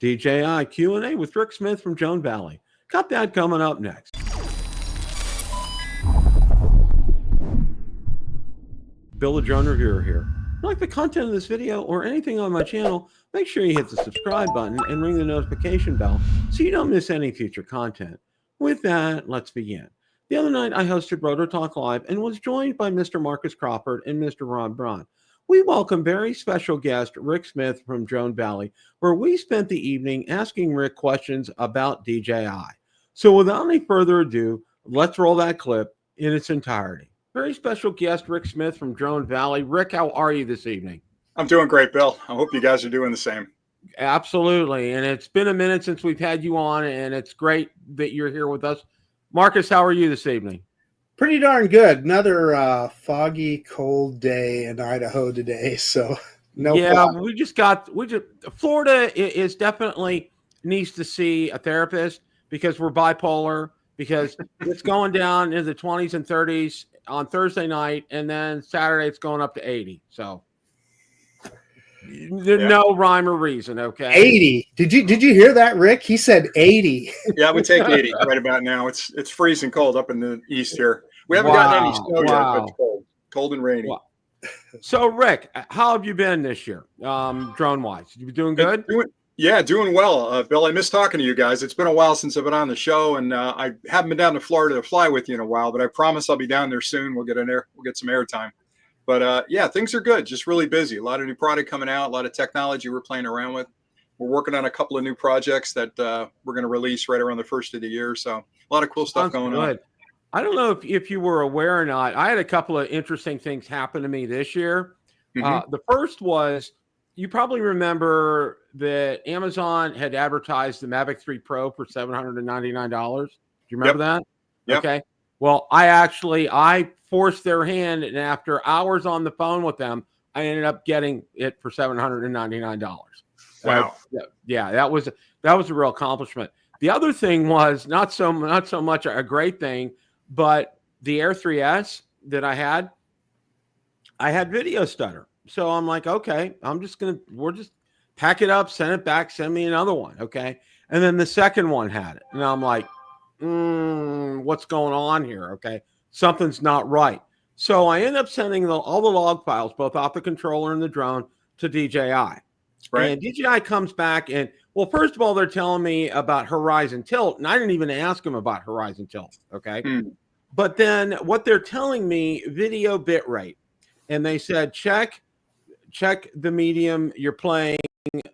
DJI Q&A with Rick Smith from Joan Valley. Got that coming up next. Bill the Drone Reviewer here. If you like the content of this video or anything on my channel, make sure you hit the subscribe button and ring the notification bell so you don't miss any future content. With that, let's begin. The other night, I hosted Roto Talk Live and was joined by Mr. Marcus Crawford and Mr. Ron Braun. We welcome very special guest Rick Smith from Joan Valley, where we spent the evening asking Rick questions about DJI. So without any further ado, let's roll that clip in its entirety. Very special guest Rick Smith from Joan Valley. Rick, how are you this evening? I'm doing great, Bill. I hope you guys are doing the same. Absolutely. And it's been a minute since we've had you on, and it's great that you're here with us. Marcus, how are you this evening? Pretty darn good. Another foggy, cold day in Idaho today. So no. Yeah, problem. Florida is definitely needs to see a therapist because we're bipolar, because it's going down into the 20s and 30s on Thursday night, and then Saturday it's going up to 80. So there's no rhyme or reason. Okay. 80. Did you hear that, Rick? He said 80. Yeah, we take 80 right about now. It's freezing cold up in the east here. We haven't gotten any snow yet, but it's cold and rainy. Wow. So, Rick, how have you been this year, drone-wise? You doing good? Doing well. Bill, I miss talking to you guys. It's been a while since I've been on the show, and I haven't been down to Florida to fly with you in a while, but I promise I'll be down there soon. We'll get some airtime. But yeah, things are good. Just really busy. A lot of new product coming out, a lot of technology we're playing around with. We're working on a couple of new projects that we're going to release right around the first of the year. So a lot of cool stuff going on. I don't know if you were aware or not. I had a couple of interesting things happen to me this year. The first was, you probably remember that Amazon had advertised the Mavic 3 Pro for $799. Do you remember that? Yep. Okay. Well, I forced their hand, and after hours on the phone with them, I ended up getting it for $799. Wow. Yeah, that was a real accomplishment. The other thing was not so much a great thing, but the Air 3S that I had video stutter. So I'm like, okay, we'll just pack it up, send it back, send me another one. Okay. And then the second one had it. And I'm like, what's going on here? Okay. Something's not right. So I end up sending all the log files, both off the controller and the drone, to DJI. Right. And DJI comes back and, well, first of all, they're telling me about horizon tilt, and I didn't even ask them about horizon tilt. Okay. But then what they're telling me, video bit rate. And they said, check the medium you're playing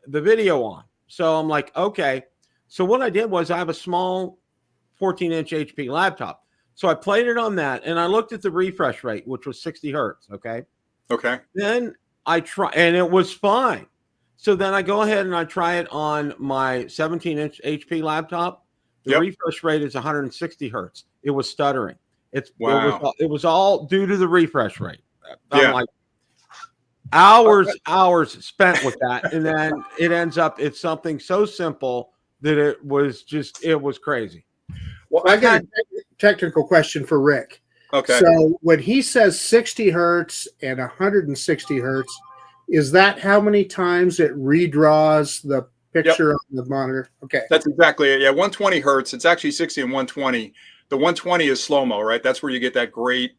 the video on. So I'm like, okay. So what I did was I have a small 14-inch HP laptop. So I played it on that, and I looked at the refresh rate, which was 60 hertz. Okay. Then I try, and it was fine. So then I go ahead and I try it on my 17-inch HP laptop. The refresh rate is 160 hertz. It was stuttering. It was all due to the refresh rate. I'm like, hours spent with that, and then it ends up, it's something so simple that it was crazy. Well, I got a technical question for Rick. Okay. So when he says 60 hertz and 160 hertz, is that how many times it redraws the picture on the monitor? Okay. That's exactly it. Yeah, 120 hertz. It's actually 60 and 120. The 120 is slow-mo, right? That's where you get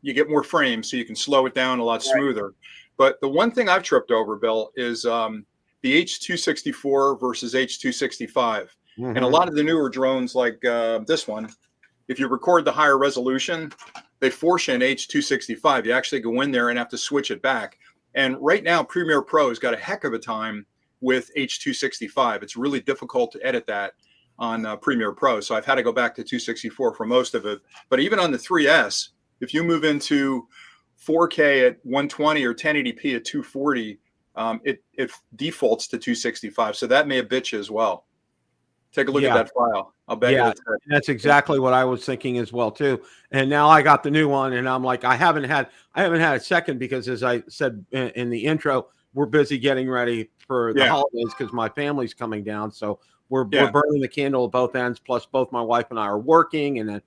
you get more frames, so you can slow it down a lot smoother. But the one thing I've tripped over, Bill, is the H264 versus H265. And a lot of the newer drones like this one, if you record the higher resolution, they force you an H265. You actually go in there and have to switch it back. And right now, Premiere Pro has got a heck of a time with H265. It's really difficult to edit that on Premiere Pro. So I've had to go back to 264 for most of it. But even on the 3S, if you move into 4K at 120 or 1080p at 240, it defaults to 265. So that may have bit you as well. Take a look at that file. I'll bet you that's exactly what I was thinking as well too. And now I got the new one, and I'm like, I haven't had a second because, as I said in the intro, we're busy getting ready for the holidays because my family's coming down. So we're burning the candle at both ends. Plus, both my wife and I are working, and then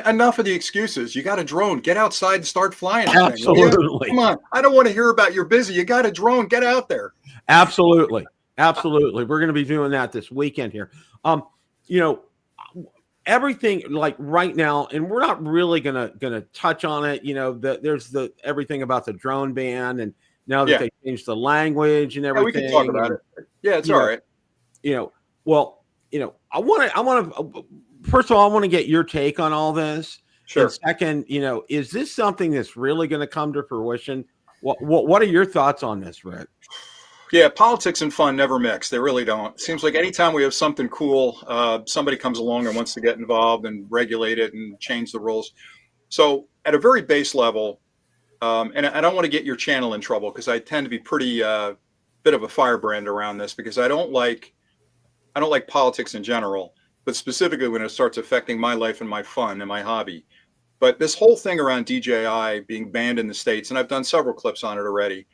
enough of the excuses. You got a drone. Get outside and start flying. Absolutely. Come on. I don't want to hear about you're busy. You got a drone. Get out there. Absolutely. Absolutely. We're going to be doing that this weekend here. You know, everything like right now, and we're not really gonna touch on it. You know, there's the everything about the drone ban, and now that Yeah. they changed the language and Yeah, we everything. can talk about it. Yeah, it's you all know, right. Well, I want to, first of all, I want to get your take on all this. Sure. And second, is this something that's really going to come to fruition? What are your thoughts on this, Rick? Yeah, politics and fun never mix. They really don't. It seems like anytime we have something cool, somebody comes along and wants to get involved and regulate it and change the rules. So at a very base level, and I don't want to get your channel in trouble because I tend to be pretty bit of a firebrand around this because I don't like politics in general, but specifically when it starts affecting my life and my fun and my hobby. But this whole thing around DJI being banned in the States, and I've done several clips on it already.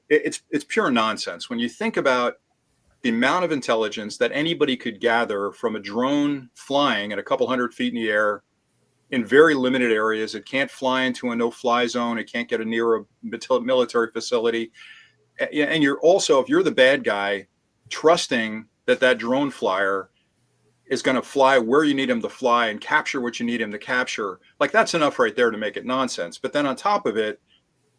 It's pure nonsense. When you think about the amount of intelligence that anybody could gather from a drone flying at a couple 100 feet in the air in very limited areas, it can't fly into a no-fly zone. It can't get near a military facility. And you're also, if you're the bad guy, trusting that drone flyer is going to fly where you need him to fly and capture what you need him to capture, like that's enough right there to make it nonsense. But then on top of it,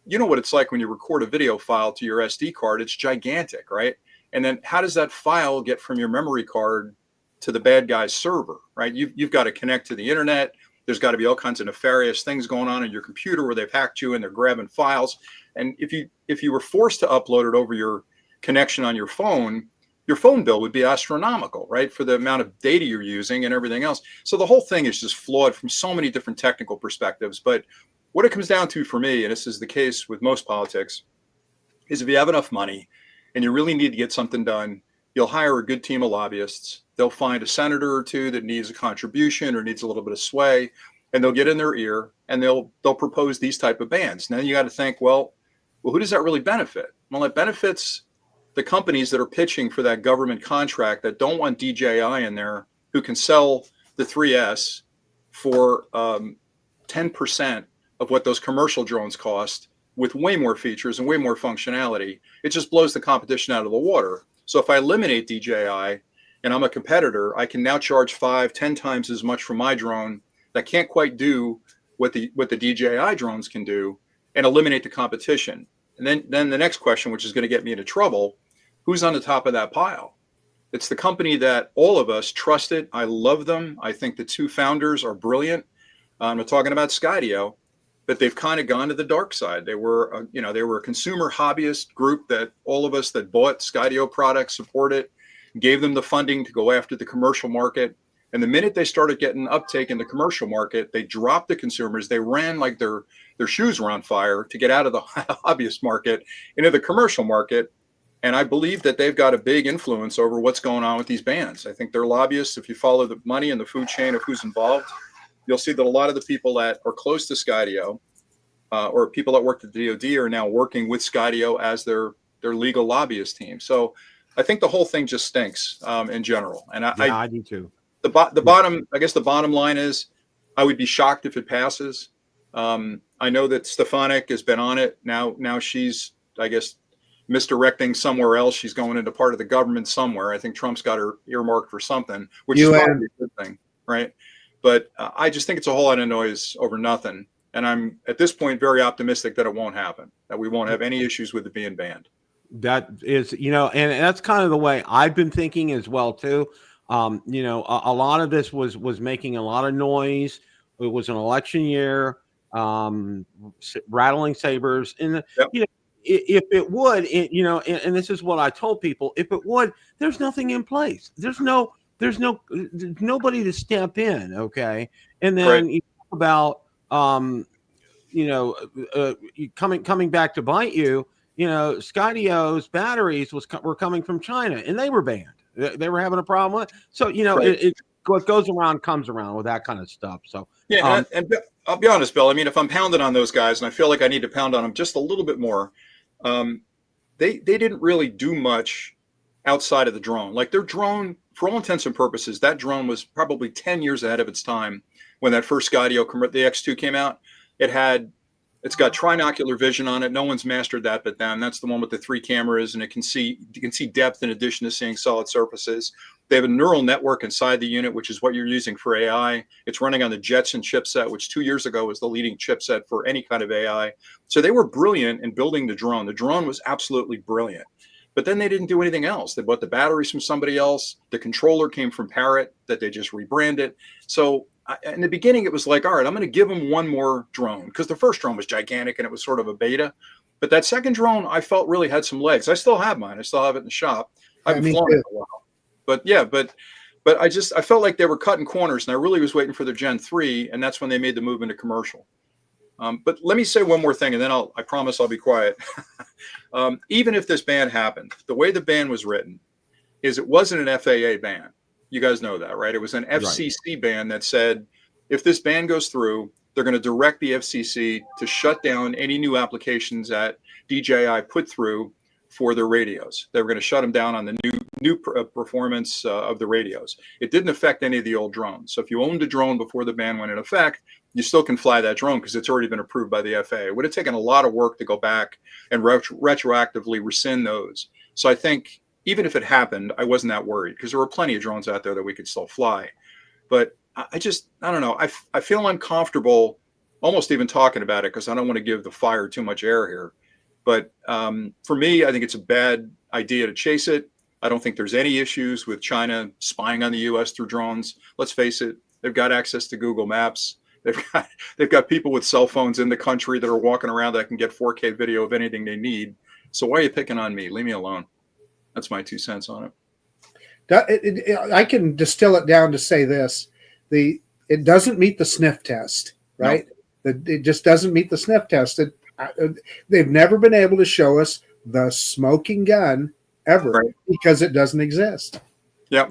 you know what it's like when you record a video file to your SD card, it's gigantic, right? And then how does that file get from your memory card to the bad guy's server, right? You've got to connect to the internet. There's got to be all kinds of nefarious things going on in your computer where they've hacked you and they're grabbing files. And if you were forced to upload it over your connection on your phone bill would be astronomical, right? For the amount of data you're using and everything else. So the whole thing is just flawed from so many different technical perspectives. But what it comes down to for me, and this is the case with most politics, is if you have enough money and you really need to get something done, you'll hire a good team of lobbyists. They'll find a senator or two that needs a contribution or needs a little bit of sway, and they'll get in their ear and they'll propose these type of bans. Now you got to think, well, who does that really benefit? Well, it benefits the companies that are pitching for that government contract that don't want DJI in there, who can sell the 3S for 10% of what those commercial drones cost with way more features and way more functionality. It just blows the competition out of the water. So if I eliminate DJI and I'm a competitor, I can now charge 5-10 times as much for my drone that can't quite do what the DJI drones can do and eliminate the competition. And then the next question, which is going to get me into trouble, who's on the top of that pile? It's the company that all of us trusted. I love them. I think the two founders are brilliant. I'm talking about Skydio, but they've kind of gone to the dark side. They were a consumer hobbyist group that all of us that bought Skydio products supported, gave them the funding to go after the commercial market. And the minute they started getting uptake in the commercial market, they dropped the consumers. They ran like their shoes were on fire to get out of the hobbyist market into the commercial market. And I believe that they've got a big influence over what's going on with these bans. I think they're lobbyists. If you follow the money and the food chain of who's involved, you'll see that a lot of the people that are close to Skydio or people that work at the DoD are now working with Skydio as their legal lobbyist team. So I think the whole thing just stinks in general. And I do too. The bottom line is I would be shocked if it passes. I know that Stefanik has been on it. Now she's, I guess, misdirecting somewhere else. She's going into part of the government somewhere. I think Trump's got her earmarked for something, which is probably a good thing, right? But I just think it's a whole lot of noise over nothing. And I'm at this point very optimistic that it won't happen, that we won't have any issues with it being banned. That is, and that's kind of the way I've been thinking as well too. A lot of this was making a lot of noise. It was an election year, rattling sabers, and Yep. If it would, and this is what I told people, if it would, there's nothing in place. There's nobody to step in. Okay. And then you talk about, coming back to bite you, Skydio's batteries were coming from China and they were banned. They were having a problem with it. So, what goes around comes around with that kind of stuff. So, yeah. And I'll be honest, Bill, I mean, if I'm pounding on those guys and I feel like I need to pound on them just a little bit more, they didn't really do much outside of the drone. Like their drone, for all intents and purposes, that drone was probably 10 years ahead of its time when that first Skydio, the X2 came out. It had It's got trinocular vision on it. No one's mastered that but them. That's the one with the 3 cameras, and you can see depth in addition to seeing solid surfaces. They have a neural network inside the unit, which is what you're using for AI. It's running on the Jetson chipset, which 2 years ago was the leading chipset for any kind of AI. So they were brilliant in building the drone. The drone was absolutely brilliant. But then they didn't do anything else. They bought the batteries from somebody else. The controller came from Parrot that they just rebranded. So in the beginning, it was like, all right, I'm going to give them one more drone, because the first drone was gigantic and it was sort of a beta. But that second drone, I felt really had some legs. I still have mine. I still have it in the shop. I haven't flown it in a while. But yeah, but I felt like they were cutting corners, and I really was waiting for their Gen 3, and that's when they made the move into commercial. But let me say one more thing, and then I promise I'll be quiet. Even if this ban happened, the way the ban was written is it wasn't an FAA ban. You guys know that, right? It was an FCC ban that said, if this ban goes through, they're going to direct the FCC to shut down any new applications that DJI put through for their radios. They were going to shut them down on the new performance of the radios. It didn't affect any of the old drones. So if you owned a drone before the ban went in effect, you still can fly that drone because it's already been approved by the FAA. It would have taken a lot of work to go back and retroactively rescind those. So I think even if it happened, I wasn't that worried, because there were plenty of drones out there that we could still fly. But I don't know. I feel uncomfortable almost even talking about it, because I don't want to give the fire too much air here. But for me, I think it's a bad idea to chase it. I don't think there's any issues with China spying on the U.S. through drones. Let's face it, they've got access to Google Maps. They've got people with cell phones in the country that are walking around that can get 4K video of anything they need. So why are you picking on me? Leave me alone. That's my 2 cents on it. I can distill it down to say this: it doesn't meet the sniff test, right? No. It just doesn't meet the sniff test. They've never been able to show us the smoking gun ever, because it doesn't exist. Yeah.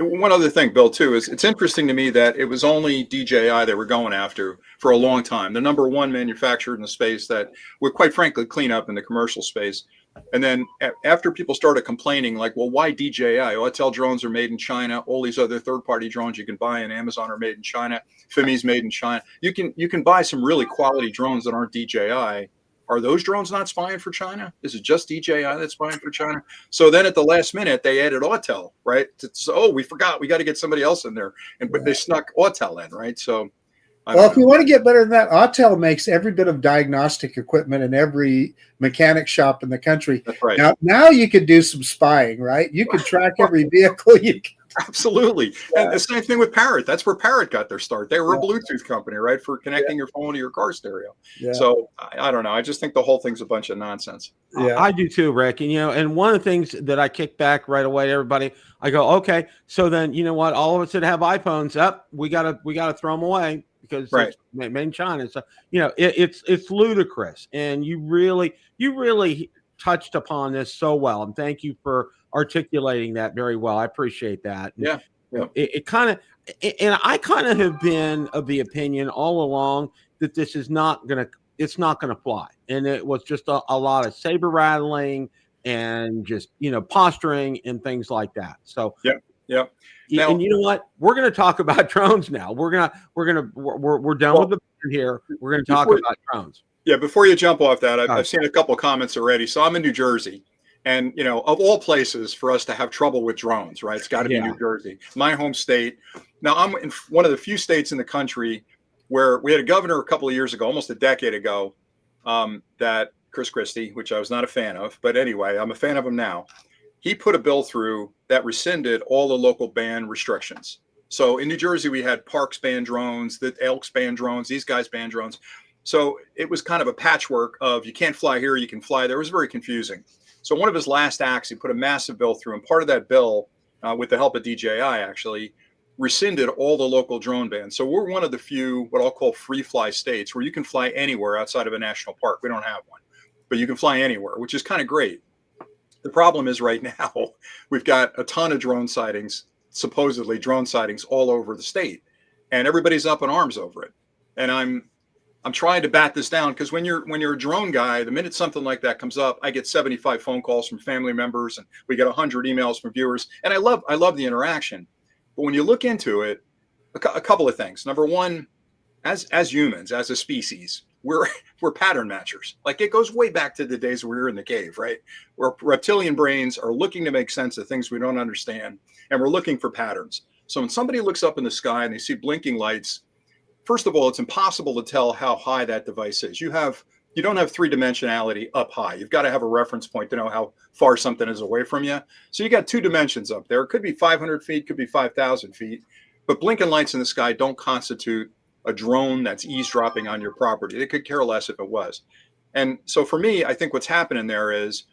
And one other thing, Bill, too, is it's interesting to me that it was only DJI they were going after for a long time. The number one manufacturer in the space that would, quite frankly, clean up in the commercial space. And then after people started complaining, like, well, why DJI? Autel drones are made in China. All these other third-party drones you can buy on Amazon are made in China. Fimi's made in China. You can buy some really quality drones that aren't DJI. Are those drones not spying for China? Is it just DJI that's spying for China? So then at the last minute, they added Autel, right? So, we forgot. We got to get somebody else in there. But they snuck Autel in, right? So, if you want to get better than that, Autel makes every bit of diagnostic equipment in every mechanic shop in the country. That's right. Now you could do some spying, right? You could track every vehicle you can. Absolutely. Yeah. And the same thing with Parrot. That's where Parrot got their start. They were a Bluetooth company, right? For connecting your phone to your car stereo. Yeah. So I don't know. I just think the whole thing's a bunch of nonsense. Yeah, I do too, Rick. And, and one of the things that I kick back right away to everybody, I go, okay, so then, you know what? All of us that have iPhones up, we gotta throw them away, because it's made in China. So, it's ludicrous. And you really touched upon this so well. And thank you for articulating that very well. I appreciate that. Yeah. It kind of, and I kind of have been of the opinion all along that this is it's not going to fly. And it was just a lot of saber rattling and just, posturing and things like that. So, yeah. Now, and you know what? We're going to talk about drones now. We're done with the here. We're going to talk about drones. Yeah. Before you jump off that, I've seen a couple of comments already. So I'm in New Jersey. And, of all places for us to have trouble with drones, right? It's got to be New Jersey, my home state. Now, I'm in one of the few states in the country where we had a governor a couple of years ago, almost a decade ago, that Chris Christie, which I was not a fan of. But anyway, I'm a fan of him now. He put a bill through that rescinded all the local ban restrictions. So in New Jersey, we had parks ban drones, the Elks ban drones, these guys ban drones. So it was kind of a patchwork of you can't fly here, you can fly there. It was very confusing. So one of his last acts, he put a massive bill through, and part of that bill, with the help of DJI, actually rescinded all the local drone bans. So we're one of the few, what I'll call free fly states, where you can fly anywhere outside of a national park. We don't have one, but you can fly anywhere, which is kind of great. The problem is right now, we've got a ton of drone sightings, supposedly drone sightings all over the state, and everybody's up in arms over it. And I'm trying to bat this down, because when you're a drone guy, the minute something like that comes up, I get 75 phone calls from family members, and we get 100 emails from viewers, and I love the interaction. But when you look into it, a couple of things. Number one, as humans, as a species, we're pattern matchers. Like it goes way back to the days where we were in the cave, right? Where reptilian brains are looking to make sense of things we don't understand, and we're looking for patterns. So when somebody looks up in the sky and they see blinking lights, first of all, it's impossible to tell how high that device is. You don't have three dimensionality up high. You've got to have a reference point to know how far something is away from you. So you got two dimensions up there. It could be 500 feet, could be 5,000 feet, but blinking lights in the sky don't constitute a drone that's eavesdropping on your property. They could care less if it was. And so for me, I think what's happening there is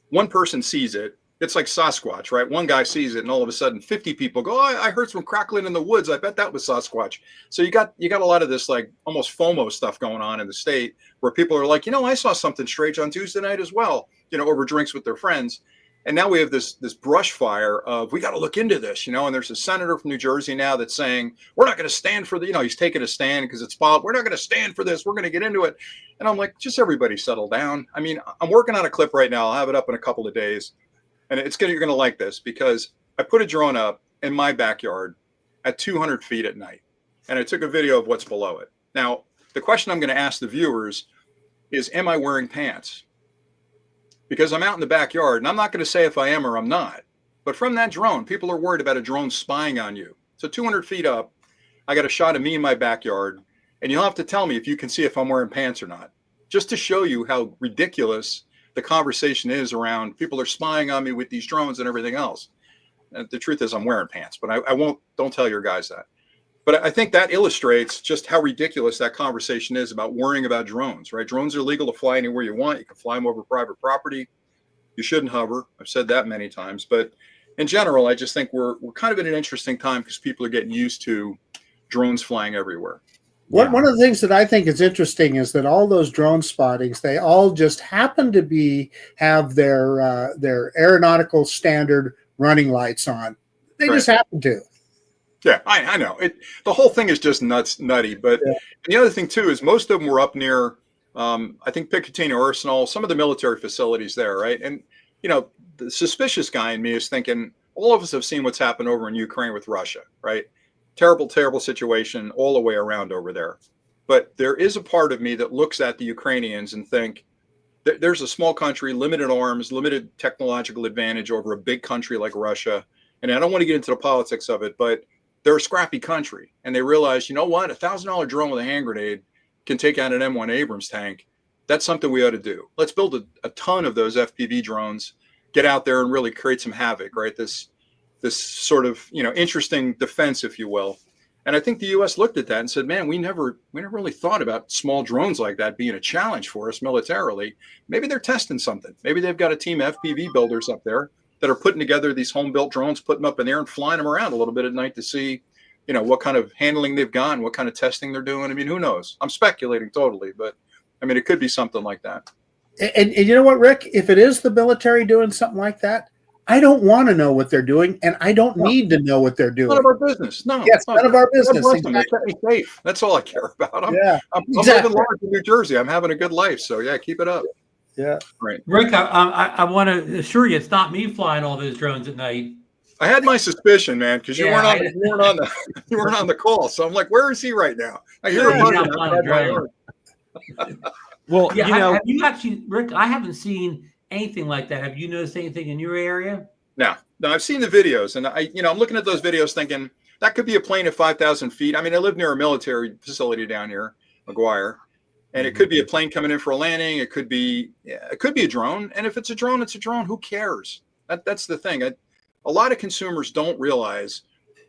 one person sees it. It's like Sasquatch, right? One guy sees it and all of a sudden 50 people go, oh, I heard some crackling in the woods. I bet that was Sasquatch. So you got a lot of this like almost FOMO stuff going on in the state where people are like, I saw something strange on Tuesday night as well, over drinks with their friends. And now we have this brush fire of, we got to look into this, and there's a senator from New Jersey now that's saying, we're not going to stand for the, he's taking a stand because it's filed. We're not going to stand for this. We're going to get into it. And I'm like, just everybody settle down. I mean, I'm working on a clip right now. I'll have it up in a couple of days. And you're going to like this because I put a drone up in my backyard at 200 feet at night. And I took a video of what's below it. Now, the question I'm going to ask the viewers is, am I wearing pants? Because I'm out in the backyard, and I'm not going to say if I am or I'm not. But from that drone, people are worried about a drone spying on you. So 200 feet up, I got a shot of me in my backyard, and you'll have to tell me if you can see if I'm wearing pants or not, just to show you how ridiculous the conversation is around people are spying on me with these drones and everything else. And the truth is I'm wearing pants, but don't tell your guys that. But I think that illustrates just how ridiculous that conversation is about worrying about drones, right? Drones are legal to fly anywhere you want. You can fly them over private property. You shouldn't hover. I've said that many times. But in general, I just think we're kind of in an interesting time because people are getting used to drones flying everywhere. One of the things that I think is interesting is that all those drone spottings, they all just happen to have their aeronautical standard running lights on. They just happen to. Yeah, I know. The whole thing is just nutty. But the other thing, too, is most of them were up near, I think, Picatinny Arsenal, some of the military facilities there, right? And, the suspicious guy in me is thinking, all of us have seen what's happened over in Ukraine with Russia, right? Terrible, terrible situation all the way around over there. But there is a part of me that looks at the Ukrainians and think, there's a small country, limited arms, limited technological advantage over a big country like Russia. And I don't want to get into the politics of it, but they're a scrappy country, and they realize, you know what, $1,000 drone with a hand grenade can take out an M1 Abrams tank. That's something we ought to do. Let's build a ton of those FPV drones, get out there and really create some havoc, right? This sort of, interesting defense, if you will. And I think the U.S. looked at that and said, man, we never really thought about small drones like that being a challenge for us militarily. Maybe they're testing something. Maybe they've got a team of FPV builders up there that are putting together these home-built drones, putting them up in the air and flying them around a little bit at night to see, what kind of handling they've got and what kind of testing they're doing. I mean, who knows? I'm speculating totally, but I mean, it could be something like that. And you know what, Rick? If it is the military doing something like that, I don't want to know what they're doing, and I don't need to know what they're doing. None of our business. No. Yes, none of our business. Exactly. They kept me safe. That's all I care about. I'm living large in New Jersey. I'm having a good life. So, yeah, keep it up. Yeah. Right. Rick, I want to assure you it's not me flying all those drones at night. I had my suspicion, man, because you weren't on the call. So I'm like, where is he right now? I hear him running. Well, have you actually, Rick? I haven't seen anything like that. Have you noticed anything in your area? No, I've seen the videos, and I'm looking at those videos thinking that could be a plane at 5,000 feet. I mean, I live near a military facility down here, McGuire, and it could be a plane coming in for a landing. It could be a drone, and if it's a drone, it's a drone. Who cares? That's the thing. A lot of consumers don't realize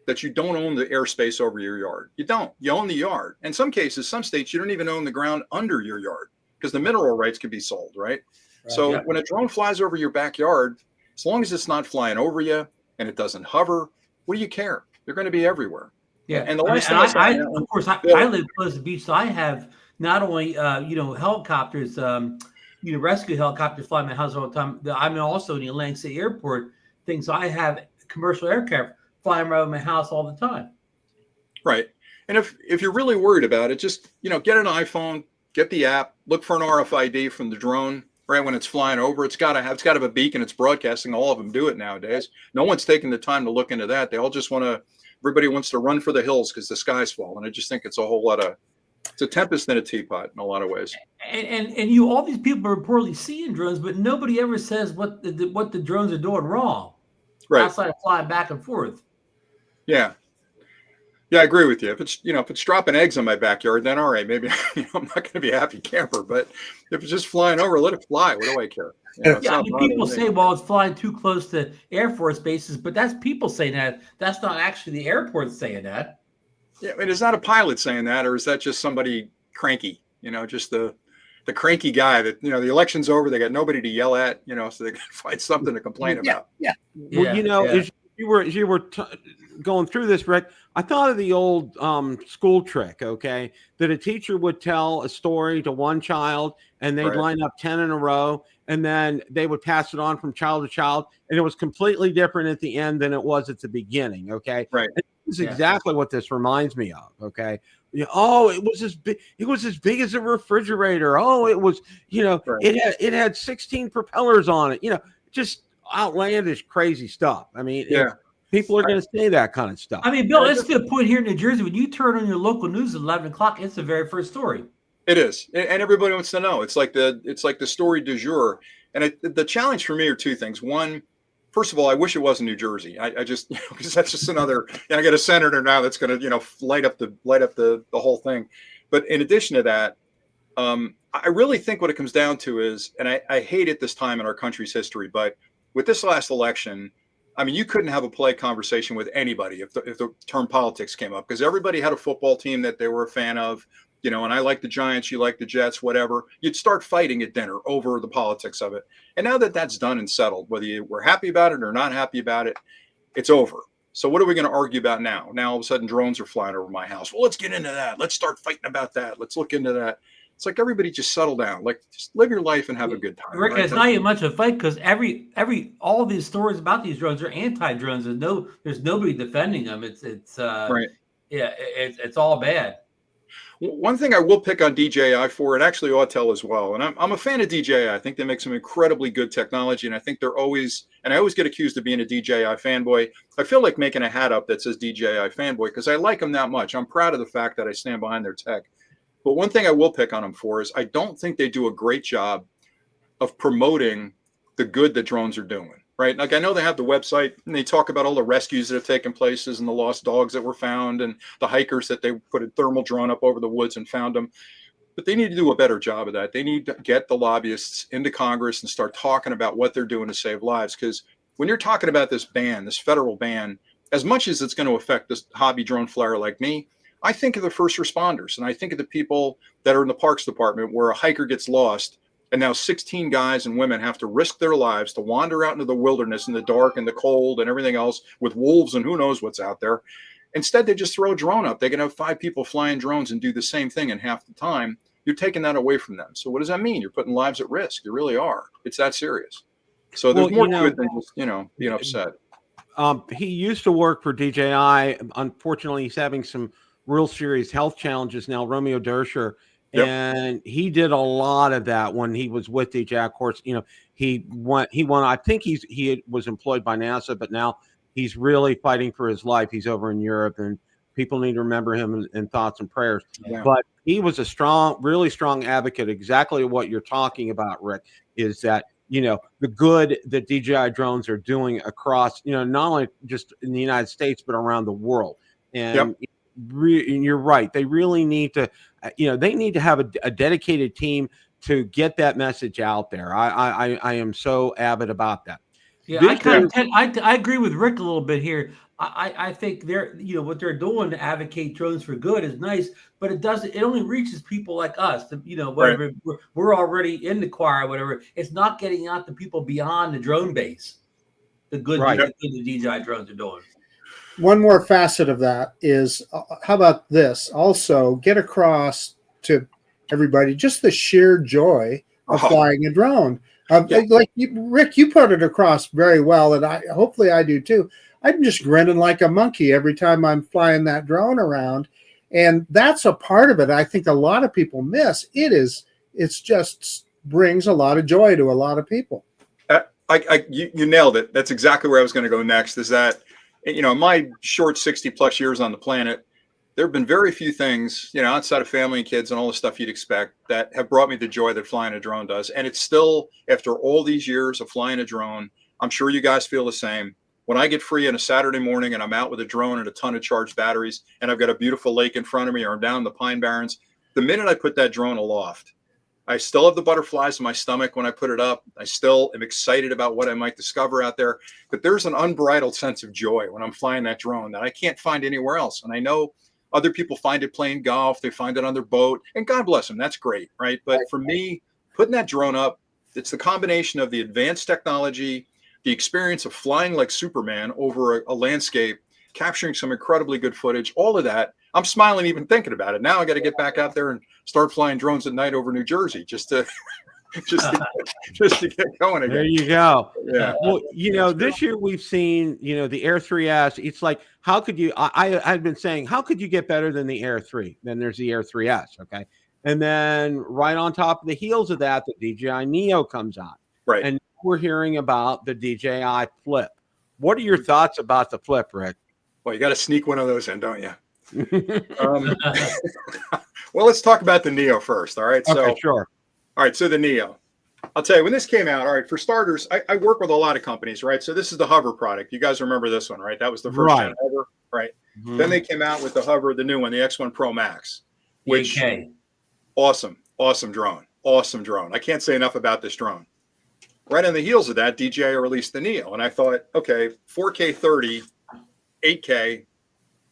that you don't own the airspace over your yard. You don't. You own the yard. In some cases, some states, you don't even own the ground under your yard because the mineral rights can be sold, right? So when a drone flies over your backyard, as long as it's not flying over you and it doesn't hover, what do you care? They're going to be everywhere. Yeah. And the last I live close to the beach, so I have not only helicopters, rescue helicopters fly my house all the time. I'm also in the Atlantic City Airport thing, so I have commercial aircraft flying around my house all the time. Right. And if you're really worried about it, just get an iPhone, get the app, look for an RFID from the drone. Right when it's flying over, it's got to have a beacon. It's broadcasting. All of them do it nowadays. No one's taking the time to look into that. They all just everybody wants to run for the hills because the sky's falling. I just think it's a whole lot of It's a tempest in a teapot in a lot of ways. And you, all these people are reportedly seeing drones, but nobody ever says what the drones are doing wrong, Right. outside of flying back and forth. Yeah. Yeah, I agree with you. If it's dropping eggs in my backyard, then all right, maybe I'm not going to be a happy camper. But if it's just flying over, let it fly. What do I care? Yeah, I mean, people say, well, it's flying too close to Air Force bases, but that's people saying that. That's not actually the airport saying that. Yeah, I mean, is that a pilot saying that, or is that just somebody cranky? Just the cranky guy that, the election's over, they got nobody to yell at, so they can find something to complain about. Yeah. Well, as you were going through this, Rick, I thought of the old school trick, okay, that a teacher would tell a story to one child and they'd line up 10 in a row, and then they would pass it on from child to child, and it was completely different at the end than it was at the beginning, okay? Right. And this is exactly what this reminds me of, okay? Oh, it was as big. It was as big as a refrigerator. Oh, it was, it had 16 propellers on it. Just outlandish, crazy stuff. I mean, people are going to say that kind of stuff. I mean, Bill, it's to the point here in New Jersey, when you turn on your local news at 11 o'clock, it's the very first story. It is, and everybody wants to know. It's like the story du jour. And the challenge for me are two things. One, first of all, I wish it wasn't New Jersey. I just, because that's just another. I got a senator now that's going to, light up the whole thing. But in addition to that, I really think what it comes down to is, and I hate it this time in our country's history, but with this last election, I mean, you couldn't have a polite conversation with anybody if the term politics came up, because everybody had a football team that they were a fan of. And I like the Giants, you like the Jets, whatever. You'd start fighting at dinner over the politics of it. And now that that's done and settled, whether you were happy about it or not happy about it, it's over. So what are we going to argue about now? Now all of a sudden drones are flying over my house. Well, let's get into that. Let's start fighting about that. Let's look into that. It's like, everybody just settle down. Like, just live your life and have a good time. Rick, it's not even much of a fight, because all these stories about these drones are anti-drones. There's nobody defending them. It's right. Yeah, it's all bad. One thing I will pick on DJI for, and actually Autel as well, and I'm a fan of DJI. I think they make some incredibly good technology, and I think they're always, and I always get accused of being a DJI fanboy. I feel like making a hat up that says DJI fanboy because I like them that much. I'm proud of the fact that I stand behind their tech. But one thing I will pick on them for is I don't think they do a great job of promoting the good that drones are doing. Right. Like, I know they have the website and they talk about all the rescues that have taken places and the lost dogs that were found and the hikers that they put a thermal drone up over the woods and found them. But they need to do a better job of that. They need to get the lobbyists into Congress and start talking about what they're doing to save lives. Because when you're talking about this ban, this federal ban, as much as it's going to affect this hobby drone flyer like me, I think of the first responders, and I think of the people that are in the parks department where a hiker gets lost. And now 16 guys and women have to risk their lives to wander out into the wilderness in the dark and the cold and everything else with wolves and who knows what's out there. Instead, they just throw a drone up. They can have 5 people flying drones and do the same thing in half the time. You're taking that away from them. So what does that mean? You're putting lives at risk. You really are. It's that serious. So there's more to it than just, being upset. He used to work for DJI. Unfortunately, he's having some real serious health challenges now, Romeo Dersher. Yep. And he did a lot of that when he was with DJI. Of course, he won. I think he was employed by NASA, but now he's really fighting for his life. He's over in Europe, and people need to remember him in thoughts and prayers. Yeah. But he was a really strong advocate. Exactly what you're talking about, Rick, is that, the good that DJI drones are doing across, not only just in the United States, but around the world. And and you're right. They really need to, they need to have a dedicated team to get that message out there. I am so avid about that. Yeah, I agree with Rick a little bit here. I think they're, what they're doing to advocate drones for good is nice, but it only reaches people like us. Whatever, right. We're already in the choir, whatever. It's not getting out to people beyond the drone base. The good that the DJI drones are doing. One more facet of that is, how about this? Also, get across to everybody just the sheer joy of flying a drone. Like Rick, you put it across very well, and hopefully I do too. I'm just grinning like a monkey every time I'm flying that drone around, and that's a part of it. I think a lot of people miss. It's just brings a lot of joy to a lot of people. You nailed it. That's exactly where I was going to go next. Is that, my short 60 plus years on the planet, there have been very few things, you know, outside of family and kids and all the stuff you'd expect that have brought me the joy that flying a drone does. And it's still, after all these years of flying a drone, I'm sure you guys feel the same. When I get free on a Saturday morning and I'm out with a drone and a ton of charged batteries and I've got a beautiful lake in front of me or I'm down in the Pine Barrens, the minute I put that drone aloft, I still have the butterflies in my stomach when I put it up. I still am excited about what I might discover out there. But there's an unbridled sense of joy when I'm flying that drone that I can't find anywhere else. And I know other people find it playing golf. They find it on their boat. And God bless them. That's great, right? But for me, putting that drone up, it's the combination of the advanced technology, the experience of flying like Superman over a landscape, capturing some incredibly good footage, all of that. I'm smiling even thinking about it. Now I got to get back out there and start flying drones at night over New Jersey just to get going again. There you go. Yeah. Well, you know, this year we've seen, you know, the Air 3S. It's like, how could you? I've been saying, how could you get better than the Air 3? Then there's the Air 3S. Okay, and then right on top of the heels of that, the DJI Neo comes out. Right. And we're hearing about the DJI Flip. What are your thoughts about the Flip, Rick? Well, you got to sneak one of those in, don't you? Well, let's talk about the Neo first. All right. Okay, sure. All right. So the Neo, I'll tell you, when this came out, all right, for starters, I work with a lot of companies, right? So this is the Hover product. You guys remember this one, right? That was the first gen Hover, right? Mm-hmm. Then they came out with the Hover, the new one, the X1 Pro Max, which awesome drone. Awesome drone. I can't say enough about this drone. Right on the heels of that, DJI released the Neo. And I thought, okay, 4K 30, 8K,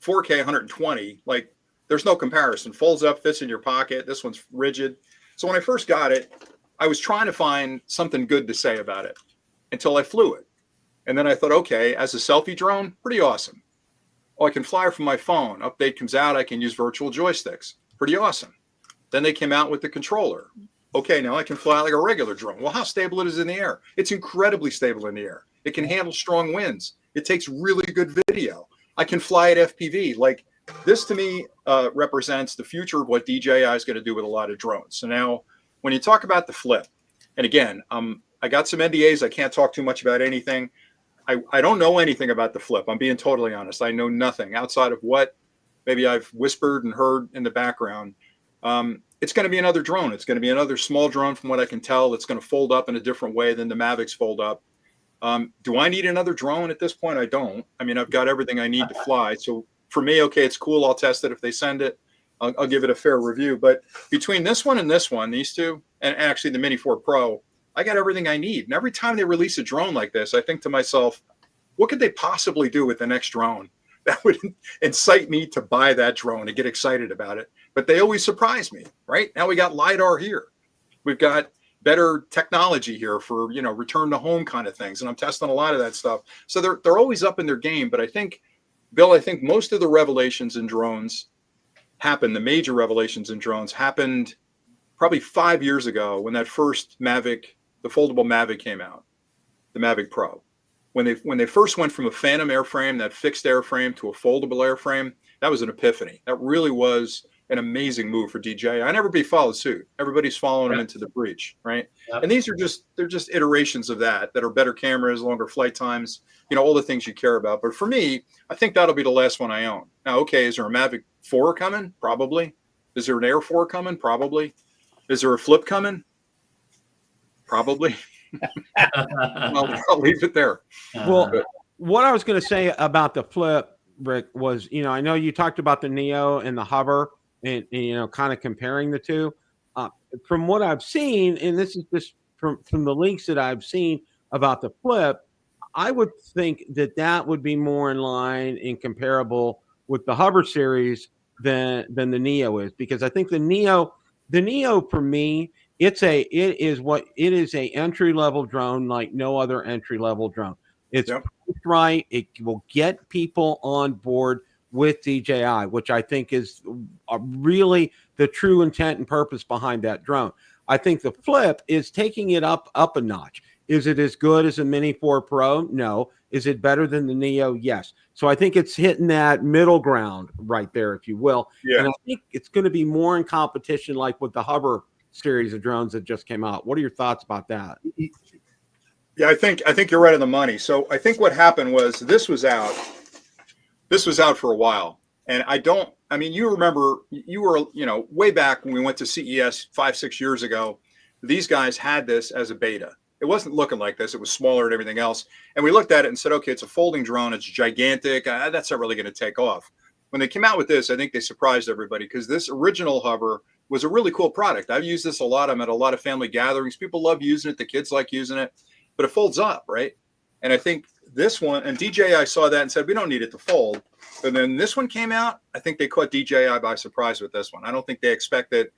4K 120, like there's no comparison. Folds up, fits in your pocket. This one's rigid. So when I first got it, I was trying to find something good to say about it until I flew it. And then I thought, okay, as a selfie drone, pretty awesome. Oh, I can fly from my phone. Update comes out. I can use virtual joysticks. Pretty awesome. Then they came out with the controller. Okay, now I can fly like a regular drone. Well, how stable it is in the air? It's incredibly stable in the air. It can handle strong winds. It takes really good video. I can fly at FPV. Like this to me represents the future of what DJI is going to do with a lot of drones. So now when you talk about the Flip, and again, I got some NDAs. I can't talk too much about anything. I don't know anything about the Flip. I'm being totally honest. I know nothing outside of what maybe I've whispered and heard in the background. It's going to be another drone. It's going to be another small drone from what I can tell. It's going to fold up in a different way than the Mavics fold up. Do I need another drone at this point? I don't. I mean, I've got everything I need to fly. So for me, okay, it's cool. I'll test it. If they send it, I'll give it a fair review. But between this one and this one, these two, and actually the Mini 4 Pro, I got everything I need. And every time they release a drone like this, I think to myself, what could they possibly do with the next drone that would incite me to buy that drone and get excited about it? But they always surprise me, right? Now we got LiDAR here. We've got better technology here for, you know, return to home kind of things. And I'm testing a lot of that stuff. So they're always up in their game. But I think, Bill, I think most of the revelations in drones happened, the major revelations in drones happened probably 5 years ago when that first Mavic, the foldable Mavic came out, the Mavic Pro. When they first went from a Phantom airframe, that fixed airframe, to a foldable airframe, that was an epiphany. That really was an amazing move for DJI. And everybody followed suit. Everybody's following them into the breach, right? Yep. And they're just iterations of that are better cameras, longer flight times, you know, all the things you care about. But for me, I think that'll be the last one I own. Now, okay, is there a Mavic 4 coming? Probably. Is there an Air 4 coming? Probably. Is there a Flip coming? Probably. I'll leave it there. Well, what I was going to say about the Flip, Rick, was, you know, I know you talked about the Neo and the Hover, and you know, kind of comparing the two. From what I've seen, and this is just from the links that I've seen about the Flip, I would think that would be more in line and comparable with the Hover series than the Neo is, because I think the Neo for me, it is a entry level drone like no other entry level drone. It's right. It will get people on board with DJI, which I think is really the true intent and purpose behind that drone. I think the Flip is taking it up a notch. Is it as good as a Mini 4 Pro? No. Is it better than the Neo? Yes. So I think it's hitting that middle ground right there, if you will. Yeah. And I think it's going to be more in competition like with the Hover series of drones that just came out. What are your thoughts about that? Yeah, I think you're right on the money. So I think what happened was this was out for a while. And I mean, you remember, you were, way back when we went to CES 5-6 years ago, these guys had this as a beta. It wasn't looking like this. It was smaller and everything else. And we looked at it and said, okay, it's a folding drone. It's gigantic. That's not really going to take off. When they came out with this, I think they surprised everybody, because this original hover was a really cool product. I've used this a lot. I'm at a lot of family gatherings. People love using it. The kids like using it, but it folds up, right? And I think this one, and DJI saw that and said, we don't need it to fold. And then this one came out. I think they caught DJI by surprise with this one. I don't think they expected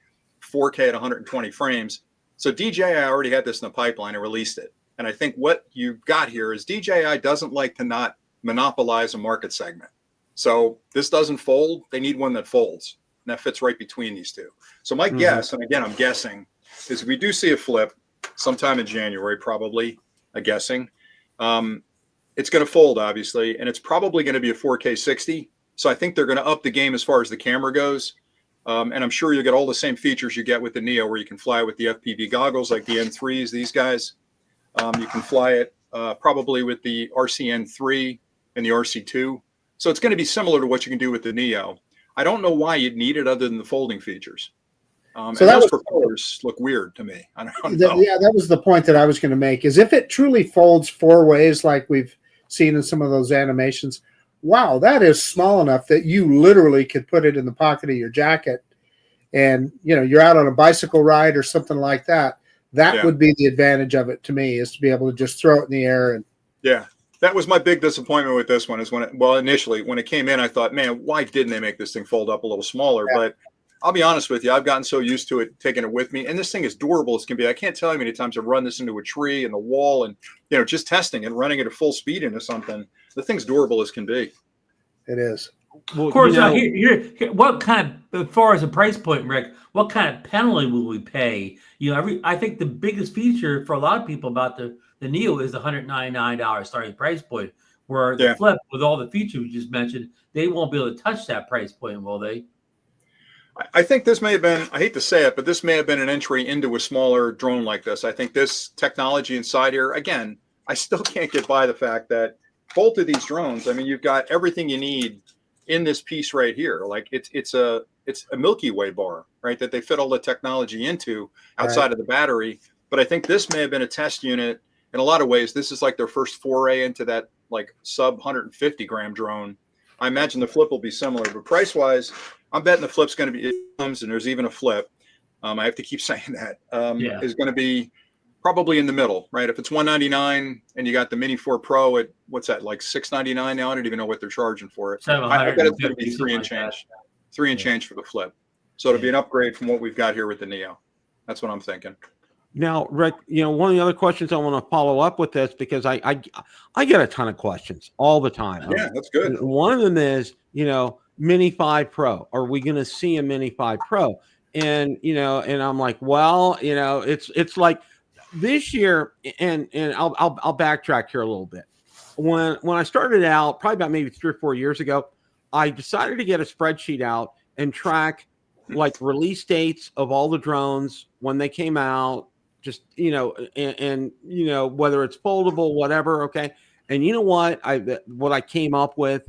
4K at 120 frames. So DJI already had this in the pipeline and released it. And I think what you got here is DJI doesn't like to not monopolize a market segment. So this doesn't fold. They need one that folds. And that fits right between these two. So my guess, and again, I'm guessing, is if we do see a flip sometime in January, probably, I'm guessing, it's going to fold, obviously, and it's probably going to be a 4K 60. So I think they're going to up the game as far as the camera goes. And I'm sure you'll get all the same features you get with the Neo, where you can fly with the FPV goggles like the N3s, these guys. You can fly it probably with the RC-N3 and the RC-2. So it's going to be similar to what you can do with the Neo. I don't know why you'd need it other than the folding features. So and those propellers look weird to me. I don't know. Yeah, that was the point that I was going to make, is if it truly folds 4 ways like we've seen in some of those animations, wow, that is small enough that you literally could put it in the pocket of your jacket, and you're out on a bicycle ride or something like that. That would be the advantage of it to me, is to be able to just throw it in the air. And that was my big disappointment with this one, is initially when it came in, I thought, man, why didn't they make this thing fold up a little smaller? But I'll be honest with you, I've gotten so used to it, taking it with me, and this thing is durable as can be. I can't tell you how many times I've run this into a tree and the wall, and just testing and running it at full speed into something. The thing's durable as can be. It is. Well, of course, here, what kind of, as far as the price point, Rick, what kind of penalty will we pay? I think the biggest feature for a lot of people about the Neo is the $199 starting price point, where the Flip, with all the features we just mentioned, they won't be able to touch that price point, will they? I think this may have been, I hate to say it, but this may have been an entry into a smaller drone like this. I think this technology inside here, again, I still can't get by the fact that both of these drones, I mean, you've got everything you need in this piece right here. Like it's a Milky Way bar, right, that they fit all the technology into outside of the battery. But I think this may have been a test unit. In a lot of ways, this is like their first foray into that like sub 150 gram drone. I imagine the Flip will be similar, but price wise, I'm betting the Flip's going to be, and there's even a Flip. I have to keep saying that, is going to be probably in the middle, right? If it's $199 and you got the Mini 4 Pro at, what's that, like $699 now? I don't even know what they're charging for it. I bet it's going to be $3 and change, $3 and change for the Flip. So it'll be an upgrade from what we've got here with the Neo. That's what I'm thinking. Now, Rick, one of the other questions I want to follow up with this, because I get a ton of questions all the time. Yeah, that's good. One of them is, Mini 5 Pro. Are we going to see a Mini 5 Pro? And, and I'm like, well, it's like this year, and I'll backtrack here a little bit. When I started out, probably about maybe 3 or 4 years ago, I decided to get a spreadsheet out and track like release dates of all the drones when they came out, just, and whether it's foldable, whatever. Okay. And you know what I came up with,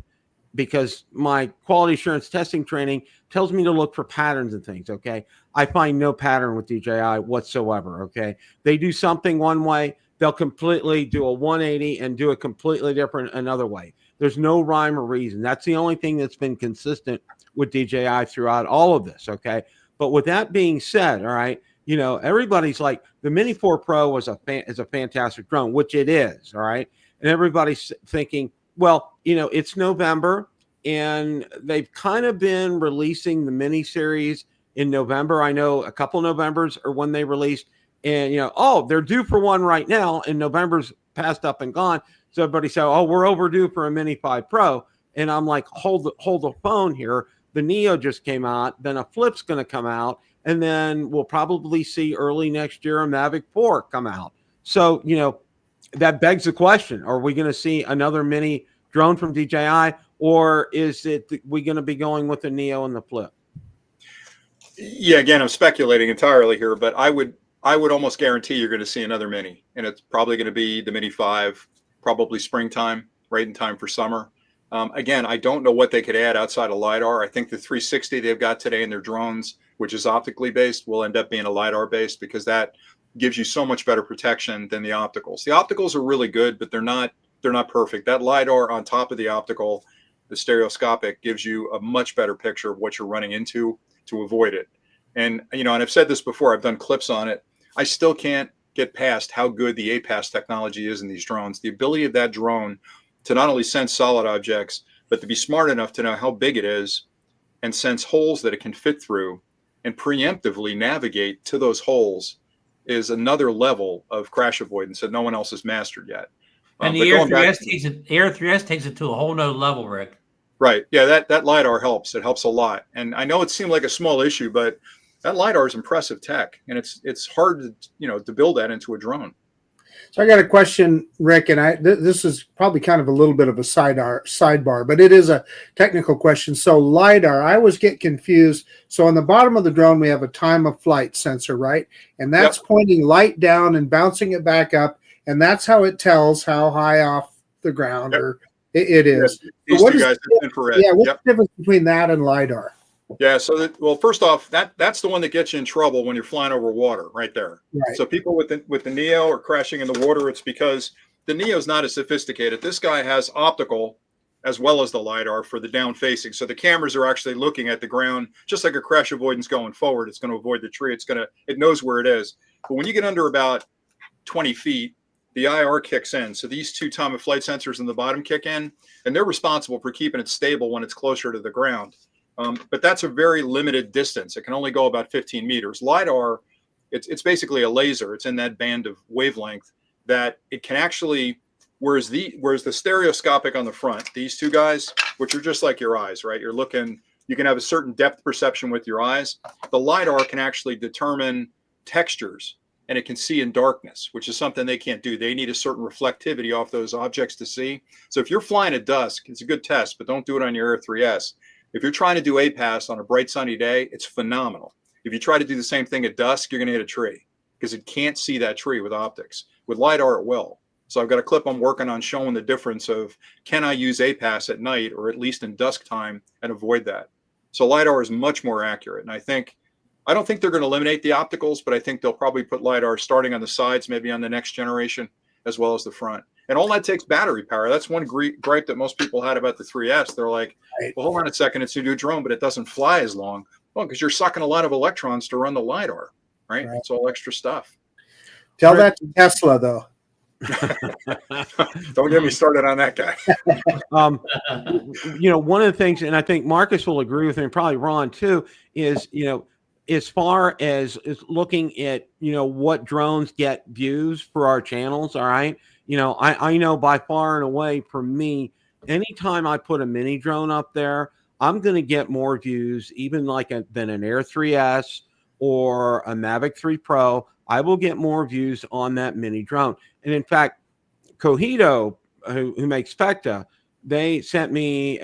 because my quality assurance testing training tells me to look for patterns and things. Okay. I find no pattern with DJI whatsoever. Okay. They do something one way, they'll completely do a 180 and do it completely different another way. There's no rhyme or reason. That's the only thing that's been consistent with DJI throughout all of this. Okay. But with that being said, all right, everybody's like, the Mini 4 Pro is a fantastic drone, which it is. All right. And everybody's thinking, well, it's November and they've kind of been releasing the mini series in November. I know a couple of Novembers are when they released, and, they're due for one right now, and November's passed up and gone. So everybody said, we're overdue for a Mini 5 Pro. And I'm like, hold the phone here. The Neo just came out, then a Flip's going to come out, and then we'll probably see early next year a Mavic 4 come out. So, that begs the question, are we going to see another mini drone from DJI, or is we going to be going with the Neo and the Flip? Yeah, again, I'm speculating entirely here, but I would almost guarantee you're going to see another mini, and it's probably going to be the Mini 5, probably springtime, right in time for summer. Again, I don't know what they could add outside of LiDAR. I think the 360 they've got today in their drones, which is optically based, will end up being a LiDAR based, because that gives you so much better protection than the opticals. The opticals are really good, but they're not perfect. That LiDAR on top of the optical, the stereoscopic, gives you a much better picture of what you're running into to avoid it. And, you know, and I've said this before, I've done clips on it. I still can't get past how good the APAS technology is in these drones. The ability of that drone to not only sense solid objects, but to be smart enough to know how big it is and sense holes that it can fit through and preemptively navigate to those holes is another level of crash avoidance that no one else has mastered yet. And the Air 3S takes it to a whole nother level, Rick. Right. Yeah, that LiDAR helps. It helps a lot. And I know it seemed like a small issue, but that LiDAR is impressive tech, and it's hard to, you know, to build that into a drone. So I got a question, Rick, and this is probably kind of a little bit of a sidebar, but it is a technical question. So LiDAR, I always get confused. So on the bottom of the drone, we have a time of flight sensor, right? And that's pointing light down and bouncing it back up, and that's how it tells how high off the ground or it is. These so two guys are infrared. Yeah, what's the difference between that and LiDAR? Yeah, so well, first off, that's the one that gets you in trouble when you're flying over water, right there. Right. So people with the Neo are crashing in the water. It's because the Neo is not as sophisticated. This guy has optical as well as the LiDAR for the down facing. So the cameras are actually looking at the ground, just like a crash avoidance going forward. It's going to avoid the tree. It knows where it is. But when you get under about 20 feet, the IR kicks in. So these two time of flight sensors in the bottom kick in, and they're responsible for keeping it stable when it's closer to the ground. But that's a very limited distance. It can only go about 15 meters. LiDAR, it's basically a laser. It's in that band of wavelength that it can actually, whereas the stereoscopic on the front, these two guys, which are just like your eyes, right? You're looking, you can have a certain depth perception with your eyes. The LiDAR can actually determine textures, and it can see in darkness, which is something they can't do. They need a certain reflectivity off those objects to see. So if you're flying at dusk, it's a good test, but don't do it on your Air 3S. If you're trying to do APAS on a bright sunny day, it's phenomenal. If you try to do the same thing at dusk, you're going to hit a tree because it can't see that tree with optics. With LiDAR, it will. So I've got a clip I'm working on showing the difference of, can I use APAS at night or at least in dusk time and avoid that? So LiDAR is much more accurate. And I don't think they're going to eliminate the opticals, but I think they'll probably put LiDAR starting on the sides, maybe on the next generation, as well as the front. And all that takes battery power. That's one gripe that most people had about the 3S. They're like, well, hold on a second, it's a new drone, but it doesn't fly as long. Well, because you're sucking a lot of electrons to run the LiDAR, right? It's all extra stuff. Tell that to Tesla, though. Don't get me started on that guy. You know, one of the things, and I think Marcus will agree with me, and probably Ron too, is, you know, as far as looking at, you know, what drones get views for our channels, all right? You know, I know by far and away for me, anytime I put a mini drone up there, I'm going to get more views, even than an Air 3S or a Mavic 3 Pro. I will get more views on that mini drone. And in fact, Cohito, who makes Specta, they sent me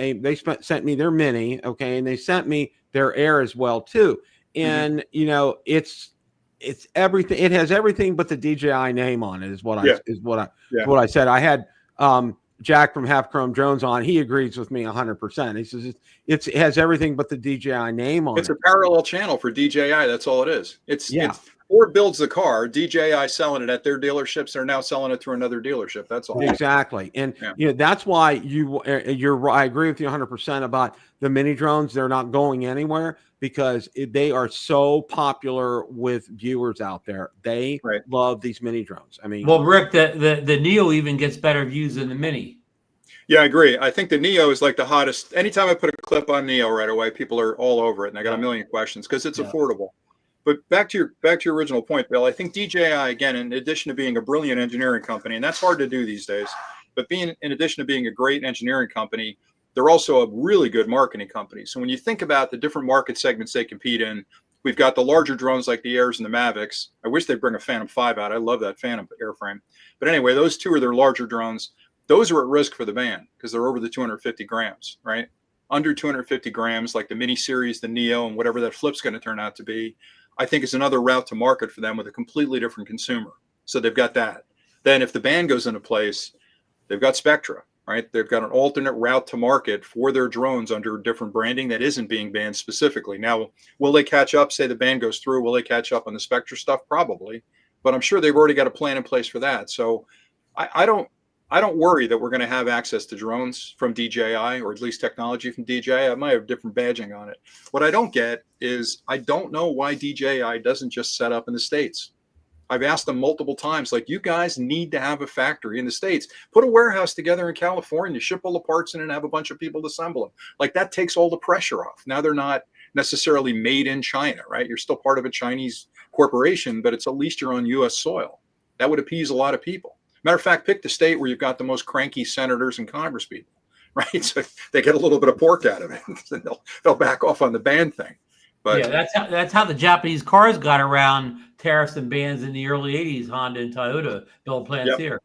sent me their mini, okay, and they sent me their Air as well too. And you know, it's everything. It has everything but the DJI name on it. Is what I said. I had Jack from Half Chrome Drones on. He agrees with me 100%. He says it has everything but the DJI name on it. It's a parallel channel for DJI. That's all it is. It's Ford builds the car, DJI selling it at their dealerships. They're now selling it through another dealership. That's all. Exactly. And you know, that's why you're I agree with you 100% about the mini drones. They're not going anywhere because they are so popular with viewers out there. They love these mini drones. I mean, well, Rick, the Neo even gets better views than the Mini. Yeah, I agree. I think the Neo is like the hottest. Anytime I put a clip on Neo right away, people are all over it, and I got a million questions because it's affordable. But back to your original point, Bill, I think DJI, again, in addition to being a brilliant engineering company, and that's hard to do these days, but in addition to being a great engineering company, they're also a really good marketing company. So when you think about the different market segments they compete in, we've got the larger drones like the Airs and the Mavics. I wish they'd bring a Phantom 5 out. I love that Phantom airframe. But anyway, those two are their larger drones. Those are at risk for the ban because they're over the 250 grams, right? Under 250 grams, like the Mini series, the Neo, and whatever that Flip's going to turn out to be, I think is another route to market for them with a completely different consumer. So they've got that. Then if the ban goes into place, they've got Spectra, right? They've got an alternate route to market for their drones under different branding that isn't being banned specifically. Now, will they catch up? Say the ban goes through, will they catch up on the Spectre stuff? Probably, but I'm sure they've already got a plan in place for that. So I don't worry that we're going to have access to drones from DJI, or at least technology from DJI. I might have different badging on it. What I don't get is I don't know why DJI doesn't just set up in the States. I've asked them multiple times, like, you guys need to have a factory in the States. Put a warehouse together in California, ship all the parts in and have a bunch of people assemble them. Like, that takes all the pressure off. Now they're not necessarily made in China, right? You're still part of a Chinese corporation, but it's at least you're on US soil. That would appease a lot of people. Matter of fact, pick the state where you've got the most cranky senators and Congress people, right? So they get a little bit of pork out of it, and they'll back off on the ban thing. But yeah, that's how the Japanese cars got around tariffs and bans in the early '80s. Honda and Toyota built plants here.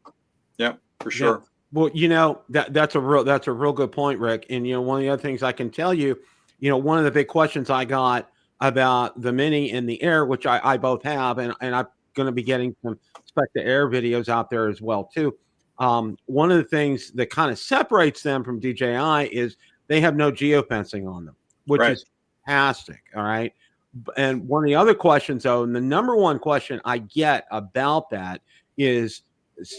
Yeah, for sure. Yeah. Well, you know, that's a real good point, Rick. And you know, one of the other things I can tell you, you know, one of the big questions I got about the Mini and the Air, which I both have, and I'm going to be getting some Spectre Air videos out there as well too. One of the things that kind of separates them from DJI is they have no geofencing on them, which is fantastic. All right. And one of the other questions, though, and the number one question I get about that is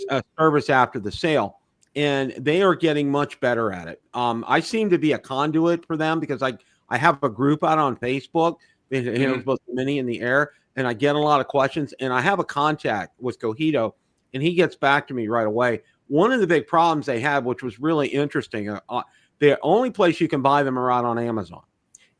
a service after the sale. And they are getting much better at it. I seem to be a conduit for them because I have a group out on Facebook, both the Mini and the Air, and I get a lot of questions. And I have a contact with Cojito, and he gets back to me right away. One of the big problems they have, which was really interesting, the only place you can buy them are out on Amazon.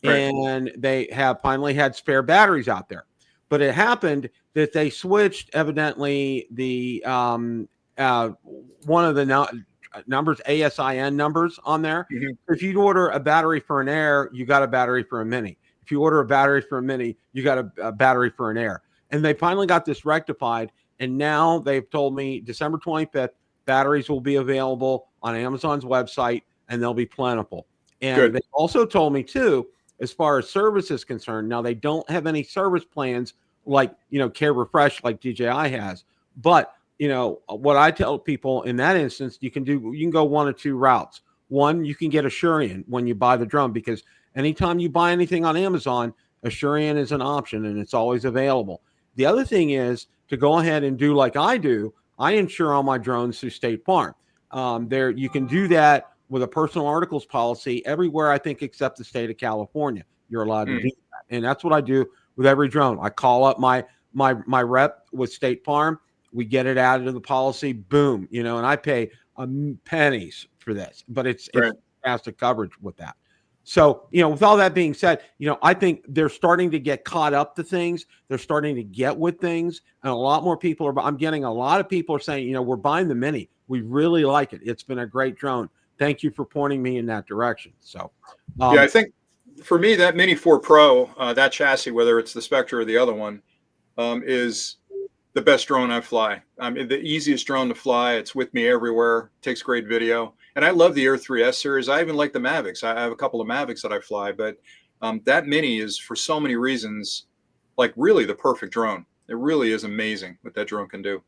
Right. And they have finally had spare batteries out there. But it happened that they switched, evidently, the one of the numbers, ASIN numbers on there. Mm-hmm. If you order a battery for an Air, you got a battery for a Mini. If you order a battery for a Mini, you got a battery for an Air. And they finally got this rectified. And now they've told me December 25th, batteries will be available on Amazon's website, and they'll be plentiful. And they also told me, too, as far as service is concerned, now they don't have any service plans like, Care Refresh like DJI has. But, what I tell people in that instance, you can go one of two routes. One, you can get Asurion when you buy the drone, because anytime you buy anything on Amazon, Asurion is an option and it's always available. The other thing is to go ahead and do like I do. I insure all my drones through State Farm. You can do that with a personal articles policy everywhere, I think, except the state of California. You're allowed to do that. And that's what I do with every drone. I call up my rep with State Farm. We get it added to the policy. Boom. And I pay pennies for this, but it's fantastic coverage with that. So, with all that being said, I think they're starting to get caught up to things. They're starting to get with things. And a lot more people I'm getting a lot of people are saying, we're buying the Mini. We really like it. It's been a great drone. Thank you for pointing me in that direction. So, I think for me, that Mini 4 Pro, that chassis, whether it's the Spectre or the other one, is the best drone I fly. The easiest drone to fly. It's with me everywhere. Takes great video. And I love the Air 3S series. I even like the Mavics. I have a couple of Mavics that I fly, but that Mini is, for so many reasons, like really the perfect drone. It really is amazing what that drone can do.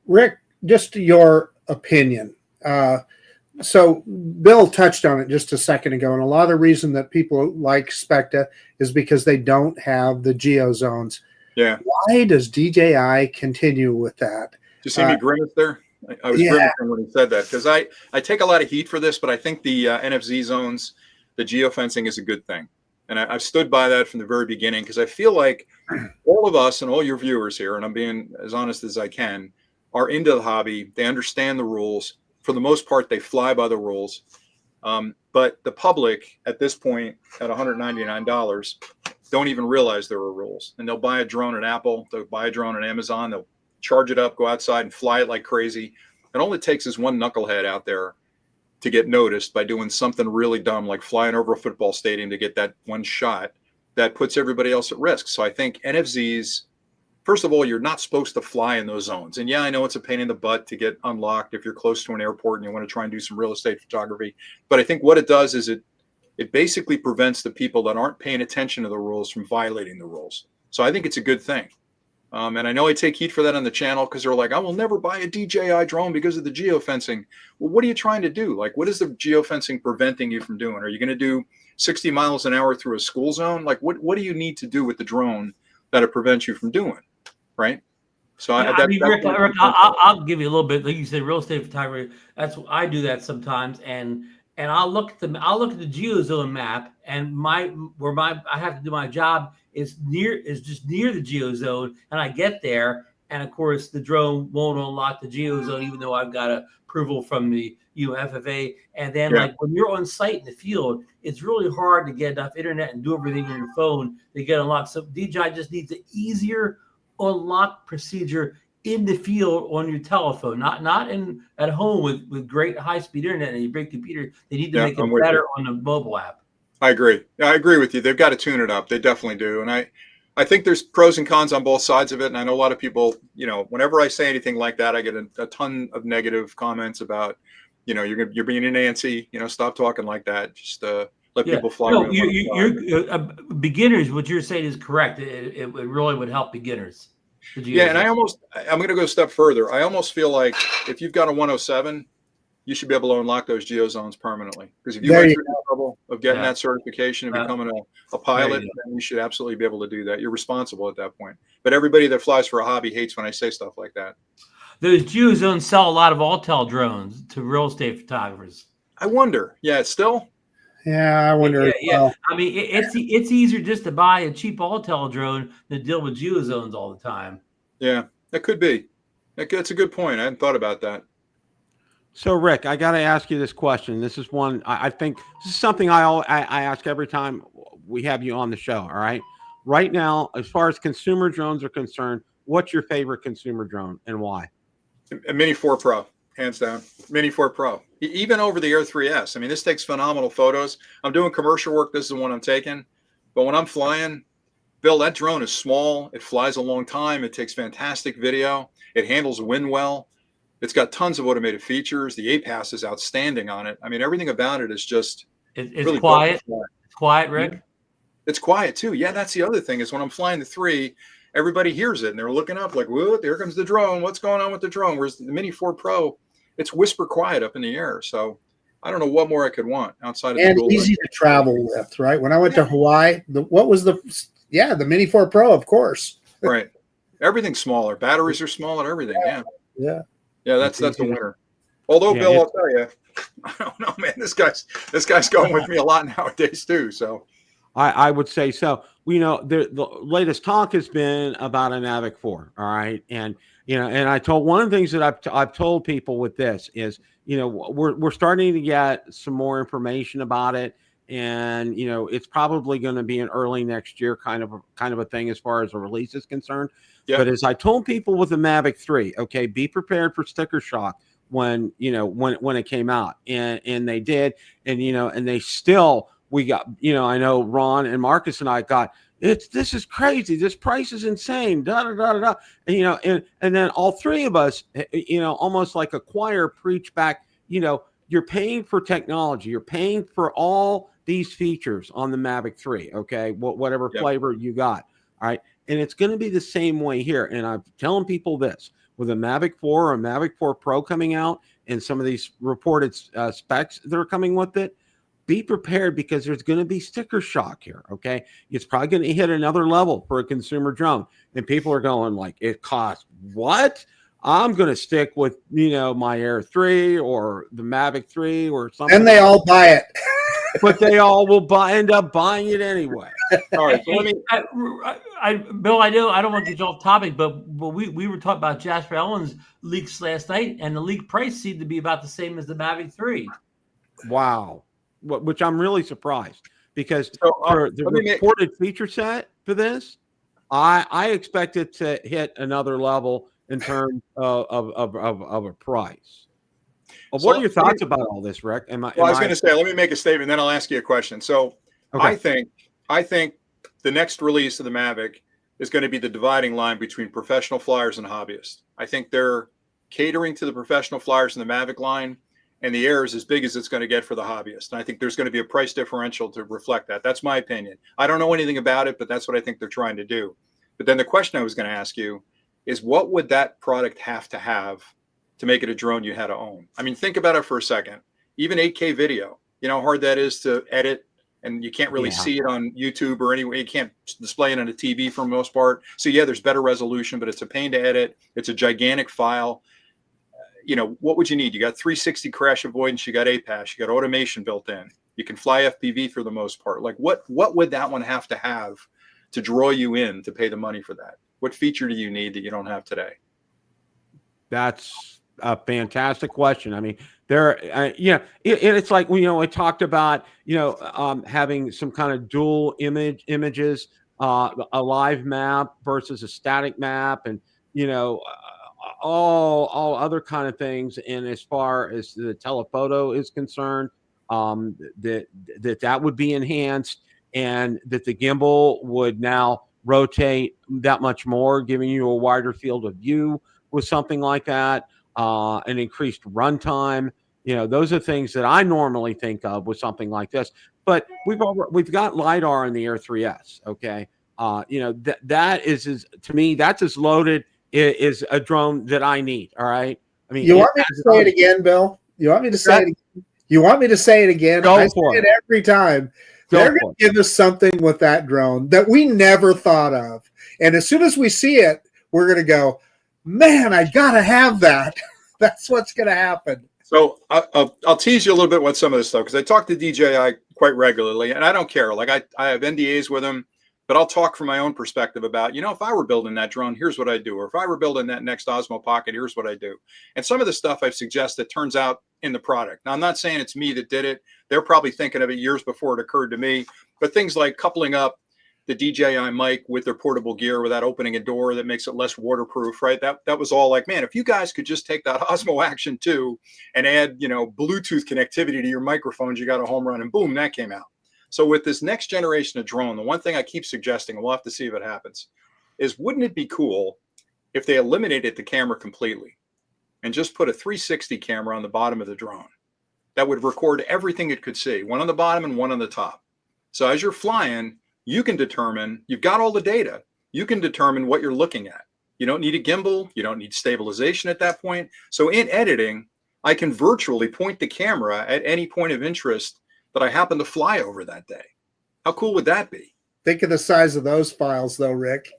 Rick, just your opinion. So Bill touched on it just a second ago, and a lot of the reason that people like Spectre is because they don't have the geo zones. Yeah. Why does DJI continue with that? Did you see me grimace there? I was grimacing when he said that, because I take a lot of heat for this, but I think the NFZ zones, the geofencing is a good thing. And I've stood by that from the very beginning, because I feel like all of us and all your viewers here, and I'm being as honest as I can, are into the hobby. They understand the rules. For the most part, they fly by the rules. But the public at this point at $199 don't even realize there are rules. And they'll buy a drone at Apple. They'll buy a drone at Amazon. They'll charge it up, go outside and fly it like crazy. And all it takes is one knucklehead out there to get noticed by doing something really dumb, like flying over a football stadium to get that one shot that puts everybody else at risk. So I think NFZs, first of all, you're not supposed to fly in those zones. And yeah, I know it's a pain in the butt to get unlocked if you're close to an airport and you want to try and do some real estate photography. But I think what it does is it basically prevents the people that aren't paying attention to the rules from violating the rules. So I think it's a good thing. And I know I take heat for that on the channel because they're like, I will never buy a DJI drone because of the geofencing. Well, what are you trying to do? Like, what is the geofencing preventing you from doing? Are you going to do 60 miles an hour through a school zone? Like, what do you need to do with the drone that it prevents you from doing? Right. So Yeah, I mean, Rick, I'll give you a little bit. Like you said, real estate photography. That's what I do that sometimes, and I'll look at the geozone map, and I have to do my job is just near the geozone, and I get there, and of course the drone won't unlock the geozone, even though I've got approval from the FFA. And then like when you're on site in the field, it's really hard to get enough internet and do everything on your phone to get unlocked. So DJI just needs an easier unlock procedure in the field on your telephone, not at home with great high-speed internet and your big computer. They need to make it better on the mobile app. I agree. I agree with you. They've got to tune it up. They definitely do. And I think there's pros and cons on both sides of it. And I know a lot of people, whenever I say anything like that, I get a ton of negative comments about, you're being an antsy, stop talking like that. Just let people fly. No, you're beginners. What you're saying is correct. It really would help beginners. Yeah, and I'm going to go a step further. I almost feel like if you've got a 107, you should be able to unlock those geozones permanently. Because if you went through the trouble of getting that certification and becoming a pilot, then you should absolutely be able to do that. You're responsible at that point. But everybody that flies for a hobby hates when I say stuff like that. Those geozones sell a lot of Autel drones to real estate photographers. I wonder. Yeah, it's still. Yeah, I wonder. Yeah. I mean, it's easier just to buy a cheap Autel drone than deal with geozones all the time. Yeah, that could be. That's a good point. I hadn't thought about that. So, Rick, I got to ask you this question. This is one I think this is something I ask every time we have you on the show. All right. Right now, as far as consumer drones are concerned, what's your favorite consumer drone and why? A Mini 4 Pro, hands down. Mini 4 Pro. Even over the Air 3S. I mean, this takes phenomenal photos. I'm doing commercial work. This is the one I'm taking. But when I'm flying, Bill, that drone is small. It flies a long time. It takes fantastic video. It handles wind well. It's got tons of automated features. The APAS is outstanding on it. I mean, everything about it is just it's really quiet. It's quiet, Rick. Yeah. It's quiet too. Yeah, that's the other thing is when I'm flying the 3, everybody hears it and they're looking up like, whoa, there comes the drone. What's going on with the drone? Whereas the Mini 4 Pro, it's whisper quiet up in the air. So I don't know what more I could want outside of and easy to travel with, right? When I went to Hawaii, the Mini 4 Pro, of course. Right. Everything's smaller. Batteries are smaller, everything. Yeah. Yeah, that's a winner. Although, Bill, I'll tell you, I don't know, man. This guy's going with me a lot nowadays too. So I would say so. The latest talk has been about a Mavic 4. All right, and I told one of the things that I've told people with this is we're starting to get some more information about it, and it's probably going to be an early next year kind of a thing as far as the release is concerned. Yep. But as I told people with the Mavic 3, okay, be prepared for sticker shock when it came out, and they did, and and they still, we got, I know Ron and Marcus and I got, this is crazy, this price is insane, and and then all three of us, almost like a choir preach back, you're paying for technology, you're paying for all these features on the Mavic 3, okay, whatever flavor you got, all right. And it's going to be the same way here. And I'm telling people this, with a Mavic 4 or a Mavic 4 Pro coming out and some of these reported specs that are coming with it, be prepared because there's going to be sticker shock here, okay? It's probably going to hit another level for a consumer drone. And people are going like, it costs what? I'm going to stick with, my Air 3 or the Mavic 3 or something. And they all buy it. But they all will end up buying it anyway. All right. So let me. Bill, I know I don't want to get you off topic, but we were talking about Jasper Ellen's leaks last night, and the leak price seemed to be about the same as the Mavic 3. Wow, which I'm really surprised because for the reported feature set for this, I expect it to hit another level in terms of a price. Well, what are your thoughts about all this, Rick? I was going to say, let me make a statement, then I'll ask you a question. So okay. I think the next release of the Mavic is going to be the dividing line between professional flyers and hobbyists. I think they're catering to the professional flyers in the Mavic line, and the Air is as big as it's going to get for the hobbyist. And I think there's going to be a price differential to reflect that. That's my opinion. I don't know anything about it, but that's what I think they're trying to do. But then the question I was going to ask you is, what would that product have to make it a drone you had to own? I mean, think about it for a second. Even 8K video, you know how hard that is to edit, and you can't really see it on YouTube or anywhere. You can't display it on a TV for the most part. So yeah, there's better resolution, but it's a pain to edit. It's a gigantic file. You know, what would you need? You got 360 crash avoidance, you got APAS, you got automation built in. You can fly FPV for the most part. Like what would that one have to draw you in to pay the money for that? What feature do you need that you don't have today? That's a fantastic question. I mean, it's like, you know, we talked about, you know, having some kind of dual images, a live map versus a static map, and, you know, all other kind of things. And as far as the telephoto is concerned, that would be enhanced, and that the gimbal would now rotate that much more, giving you a wider field of view with something like that, an increased runtime. You know, those are things that I normally think of with something like this. But we've got LiDAR in the Air 3S. Okay, you know, that is to me, that's as loaded is a drone that I need. All right. I mean, you want me to say it again, Bill? You want me to say it again? You want me to say it again? I say it every time. They're going to give us something with that drone that we never thought of. And as soon as we see it, we're going to go, man, I got to have that. That's what's going to happen. So I'll tease you a little bit with some of this stuff, because I talk to DJI quite regularly, and I don't care. Like I have NDAs with them, but I'll talk from my own perspective about, you know, if I were building that drone, here's what I do. Or if I were building that next Osmo Pocket, here's what I do. And some of the stuff I've suggested turns out in the product. Now, I'm not saying it's me that did it. They're probably thinking of it years before it occurred to me. But things like coupling up the DJI mic with their portable gear without opening a door that makes it less waterproof, right? That was all like, man, if you guys could just take that Osmo Action 2 and add, you know, Bluetooth connectivity to your microphones, you got a home run, and boom, that came out. So with this next generation of drone, the one thing I keep suggesting, and we'll have to see if it happens, is wouldn't it be cool if they eliminated the camera completely and just put a 360 camera on the bottom of the drone that would record everything it could see, one on the bottom and one on the top. So as you're flying, you can determine, you've got all the data, you can determine what you're looking at. You don't need a gimbal, you don't need stabilization at that point. So in editing, I can virtually point the camera at any point of interest that I happen to fly over that day. How cool would that be? Think of the size of those files, though, Rick.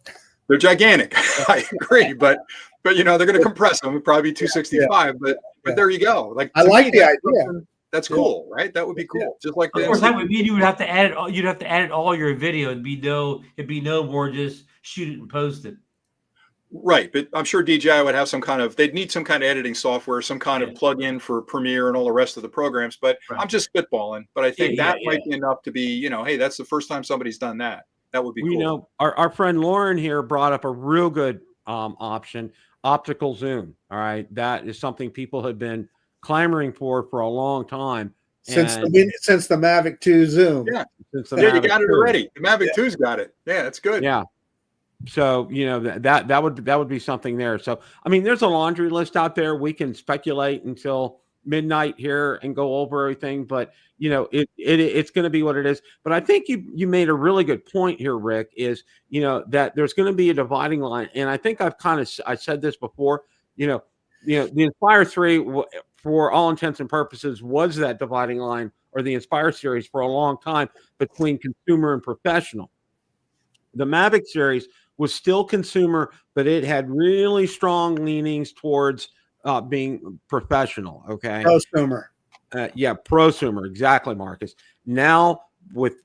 They're gigantic. I agree, but you know, they're going to compress them. It'd probably be 265, but there you go. Like, I like the idea. That's cool, right? That would be cool. Yeah. Just like of course, that would mean you would have to add it. You'd have to edit all your video. It'd be no more just shoot it and post it. Right, but I'm sure DJI would have some kind of, they'd need some kind of editing software, some kind of plug-in for Premiere and all the rest of the programs. But I'm just spitballing. But I think that might be enough to be, you know, hey, that's the first time somebody's done that. That would be cool. You know, our friend Lauren here brought up a real good option, optical zoom. All right, that is something people have been clamoring for a long time. Since the Mavic 2 zoom. Yeah, you got it already. The Mavic 2's got it. Yeah, that's good. Yeah. So, you know, that would be something there. So, I mean, there's a laundry list out there. We can speculate until midnight here and go over everything, but you know, it's going to be what it is. But I think you made a really good point here, Rick, is, you know, that there's going to be a dividing line. And I think I said this before, you know, the Inspire 3, for all intents and purposes, was that dividing line, or the Inspire series, for a long time, between consumer and professional. The Mavic series was still consumer, but it had really strong leanings towards being professional. Okay. Prosumer. Prosumer. Exactly, Marcus. Now with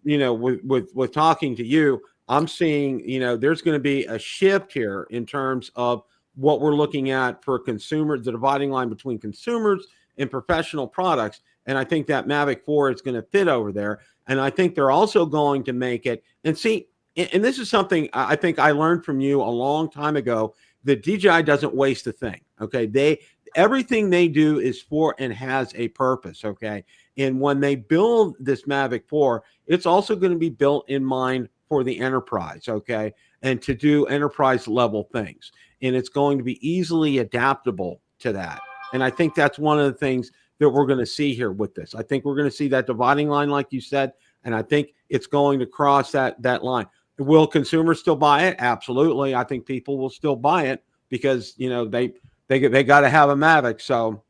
talking to you, I'm seeing, you know, there's going to be a shift here in terms of what we're looking at for consumers, the dividing line between consumers and professional products. And I think that Mavic 4 is going to fit over there. And I think they're also going to make it, and see, and this is something I think I learned from you a long time ago, that DJI doesn't waste a thing. Okay. Everything they do is for and has a purpose. Okay. And when they build this Mavic 4, it's also going to be built in mind for the enterprise. Okay. And to do enterprise level things. And it's going to be easily adaptable to that. And I think that's one of the things that we're going to see here with this. I think we're going to see that dividing line, like you said, and I think it's going to cross that line. Will consumers still buy it? Absolutely. I think people will still buy it because, you know, they got to have a Mavic. So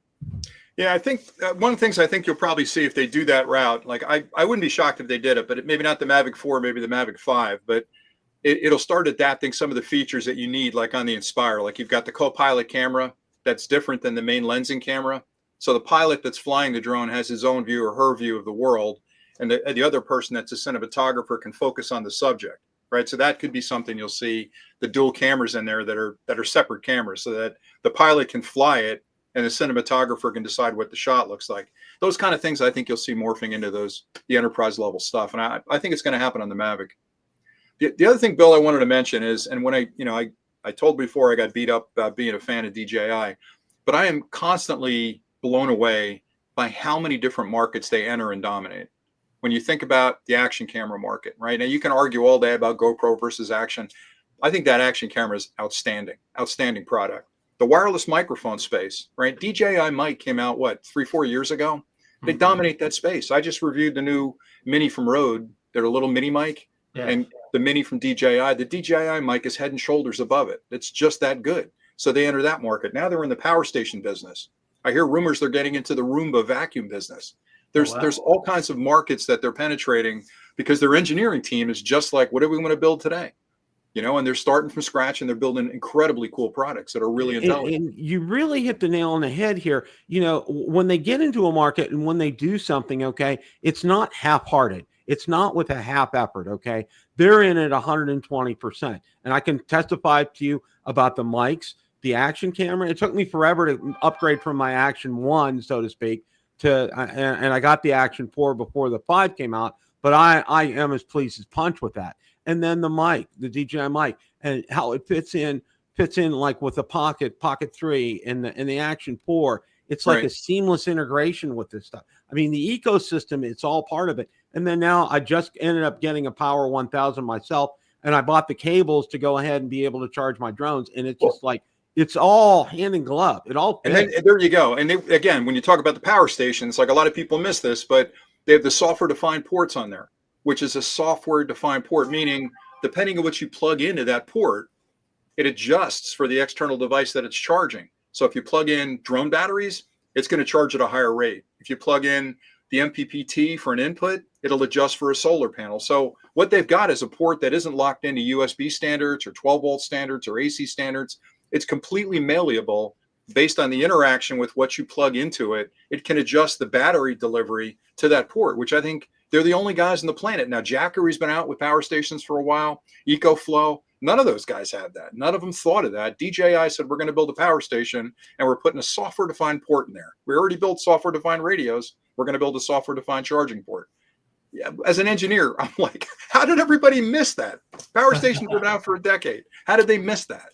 yeah, I think one of the things I think you'll probably see if they do that route, like I wouldn't be shocked if they did it, but maybe not the Mavic 4, maybe the Mavic 5, but it'll start adapting some of the features that you need, like on the Inspire. Like you've got the co-pilot camera that's different than the main lensing camera. So the pilot that's flying the drone has his own view or her view of the world, and the other person that's a cinematographer can focus on the subject, right? So that could be something you'll see, the dual cameras in there that are separate cameras, so that the pilot can fly it and the cinematographer can decide what the shot looks like. Those kind of things I think you'll see morphing into the enterprise level stuff, and I think it's going to happen on the Mavic. The other thing, Bill, I wanted to mention is, and when I told before I got beat up about being a fan of DJI, but I am constantly blown away by how many different markets they enter and dominate. When you think about the action camera market, right? Now you can argue all day about GoPro versus Action. I think that action camera is outstanding product. The wireless microphone space, right? DJI mic came out, what, 3-4 years ago? They dominate that space. I just reviewed the new Mini from Rode, their little mini mic, and the Mini from DJI. The DJI mic is head and shoulders above it. It's just that good. So they enter that market. Now they're in the power station business. I hear rumors they're getting into the Roomba vacuum business. There's all kinds of markets that they're penetrating because their engineering team is just like, what do we want to build today? You know, and they're starting from scratch and they're building incredibly cool products that are really intelligent. And you really hit the nail on the head here. You know, when they get into a market and when they do something, okay, it's not half-hearted. It's not with a half effort, okay? They're in at 120%. And I can testify to you about the mics, the action camera. It took me forever to upgrade from my Action 1, so to speak, to and I got the Action 4 before the 5 came out, but I am as pleased as punch with that. And then the mic, the DJI mic, and how it fits in like with the Pocket 3 and the Action 4. It's like a seamless integration with this stuff. I mean, the ecosystem, it's all part of it. And then now I just ended up getting a Power 1000 myself, and I bought the cables to go ahead and be able to charge my drones. And it's just like, it's all hand in glove. It all fits. And then, there you go. And again, when you talk about the power stations, like a lot of people miss this, but they have the software-defined ports on there, which is a software-defined port, meaning depending on what you plug into that port, it adjusts for the external device that it's charging. So if you plug in drone batteries, it's going to charge at a higher rate. If you plug in the MPPT for an input, it'll adjust for a solar panel. So what they've got is a port that isn't locked into USB standards or 12-volt standards or AC standards. It's completely malleable based on the interaction with what you plug into it. It can adjust the battery delivery to that port, which I think they're the only guys on the planet. Now, Jackery's been out with power stations for a while, EcoFlow. None of those guys have that. None of them thought of that. DJI said, we're going to build a power station and we're putting a software-defined port in there. We already built software-defined radios. We're going to build a software-defined charging port. Yeah, as an engineer, I'm like, how did everybody miss that? Power stations have been out for a decade. How did they miss that?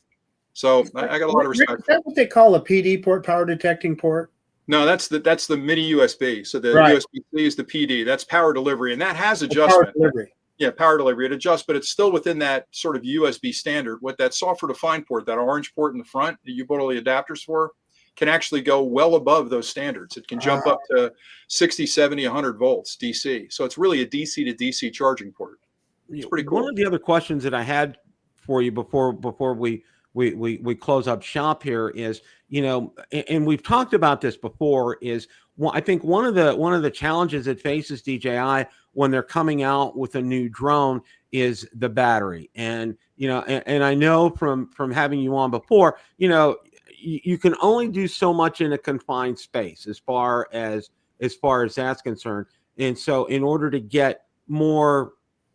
So I got a lot of respect. Is that what they call a PD port, power detecting port? No, that's the mini USB. So the USB-C is the PD. That's power delivery, and that has adjustment. Power delivery. Yeah, power delivery. It adjusts, but it's still within that sort of USB standard. What that software-defined port, that orange port in the front that you bought all the adapters for, can actually go well above those standards. It can jump up to 60, 70, 100 volts DC. So it's really a DC to DC charging port. It's pretty cool. One of the other questions that I had for you before we close up shop here is, you know, and we've talked about this before, is I think one of the challenges that faces DJI when they're coming out with a new drone is the battery. And, you know, and I know from having you on before, you know, you can only do so much in a confined space as far as that's concerned. And so in order to get more,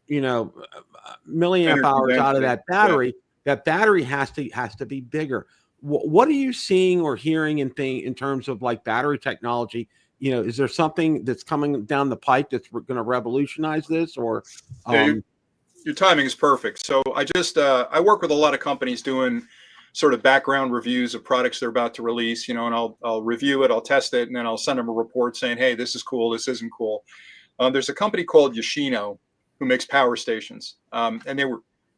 you know, milliamp hours out of that battery, that battery has to be bigger. What are you seeing or hearing in terms of like battery technology? You know, is there something that's coming down the pipe that's going to revolutionize this? Or your timing is perfect. So I work with a lot of companies doing sort of background reviews of products they're about to release, you know, and I'll review it, I'll test it, and then I'll send them a report saying, hey, this is cool, this isn't cool. There's a company called Yoshino who makes power stations, and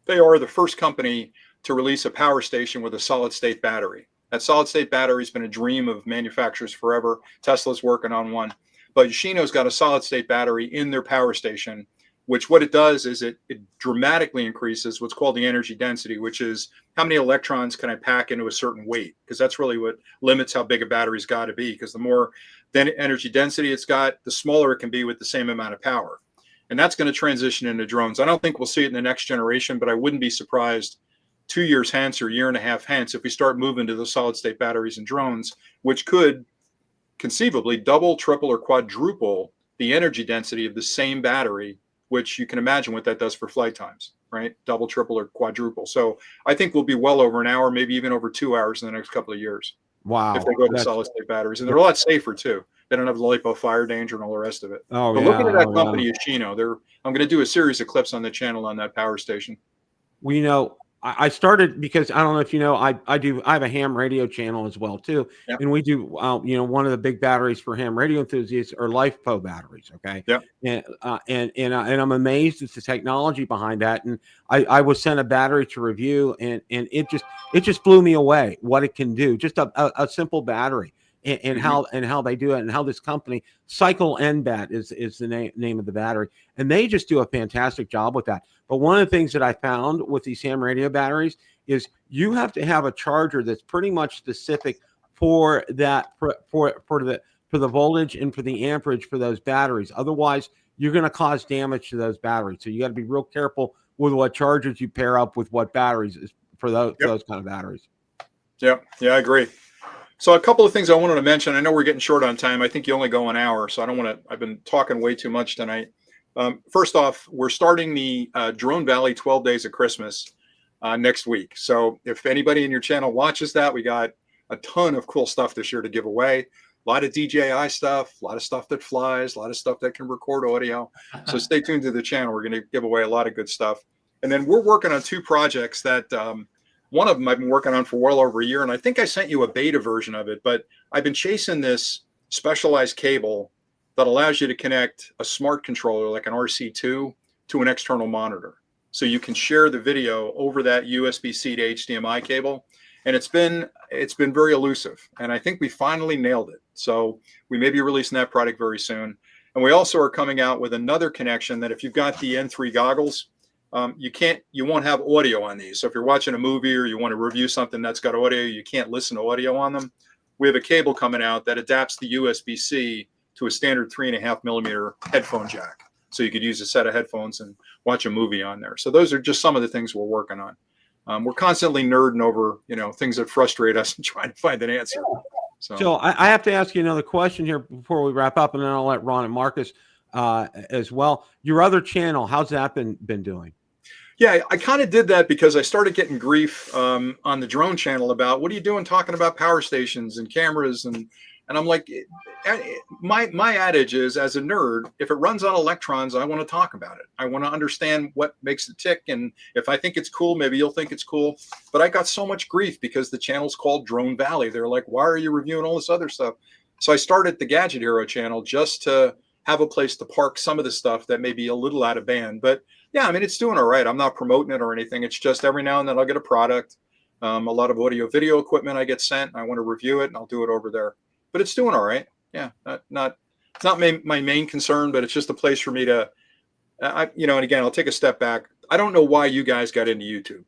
they are the first company to release a power station with a solid state battery. That solid state battery has been a dream of manufacturers forever. Tesla's working on one, but Yoshino's got a solid state battery in their power station which what it does is it dramatically increases what's called the energy density, which is how many electrons can I pack into a certain weight? Because that's really what limits how big a battery's got to be. Because the more energy density it's got, the smaller it can be with the same amount of power. And that's going to transition into drones. I don't think we'll see it in the next generation, but I wouldn't be surprised 2 years hence or a year and a half hence if we start moving to the solid state batteries and drones, which could conceivably double, triple, or quadruple the energy density of the same battery, which you can imagine what that does for flight times, right? Double, triple, or quadruple. So I think we'll be well over an hour, maybe even over 2 hours in the next couple of years. Wow. If they go to solid state batteries. And they're a lot safer too. They don't have the lipo fire danger and all the rest of it. Oh, but yeah. looking at that company, Yoshino, I'm going to do a series of clips on the channel on that power station. Well, you know, I started because I don't know if you know, I have a ham radio channel as well too. Yep. And we do, you know, one of the big batteries for ham radio enthusiasts are LiFePO batteries. Okay. Yep. And I'm amazed at the technology behind that. And I was sent a battery to review and it just blew me away what it can do. Just a simple battery. And how they do it, and how this company Cycle NBAT is the name of the battery, and they just do a fantastic job with that. But one of the things that I found with these ham radio batteries is you have to have a charger that's pretty much specific for that for the voltage and for the amperage for those batteries. Otherwise, you're going to cause damage to those batteries. So you got to be real careful with what chargers you pair up with what batteries is for those kind of batteries. Yeah, I agree. So a couple of things I wanted to mention. I know we're getting short on time. I think you only go an hour, so I don't want to. I've been talking way too much tonight. First off, we're starting the Drone Valley 12 Days of Christmas next week. So if anybody in your channel watches that, we got a ton of cool stuff this year to give away. A lot of DJI stuff, a lot of stuff that flies, a lot of stuff that can record audio. So stay tuned to the channel. We're going to give away a lot of good stuff. And then we're working on 2 projects that one of them I've been working on for well over a year, and I think I sent you a beta version of it, but I've been chasing this specialized cable that allows you to connect a smart controller like an RC-2 to an external monitor. So you can share the video over that USB-C to HDMI cable. And it's been very elusive. And I think we finally nailed it. So we may be releasing that product very soon. And we also are coming out with another connection that if you've got the N3 goggles, you won't have audio on these. So if you're watching a movie or you want to review something that's got audio, you can't listen to audio on them. We have a cable coming out that adapts the USB-C to a standard 3.5 millimeter headphone jack. So you could use a set of headphones and watch a movie on there. So those are just some of the things we're working on. We're constantly nerding over, things that frustrate us and trying to find an answer. So I have to ask you another question here before we wrap up, and then I'll let Ron and Marcus as well. Your other channel, how's that been doing? Yeah, I kind of did that because I started getting grief on the drone channel about what are you doing talking about power stations and cameras, and I'm like, my adage is, as a nerd, if it runs on electrons, I want to talk about it. I want to understand what makes it tick, and if I think it's cool, maybe you'll think it's cool. But I got so much grief because the channel's called Drone Valley. They're like, why are you reviewing all this other stuff? So I started the Gadget Hero channel just to have a place to park some of the stuff that may be a little out of band. But yeah, I mean, it's doing all right. I'm not promoting it or anything. It's just every now and then I'll get a product, a lot of audio video equipment I get sent. I want to review it and I'll do it over there. But it's doing all right. Yeah, it's not my main concern, but it's just a place for me to, and again, I'll take a step back. I don't know why you guys got into YouTube.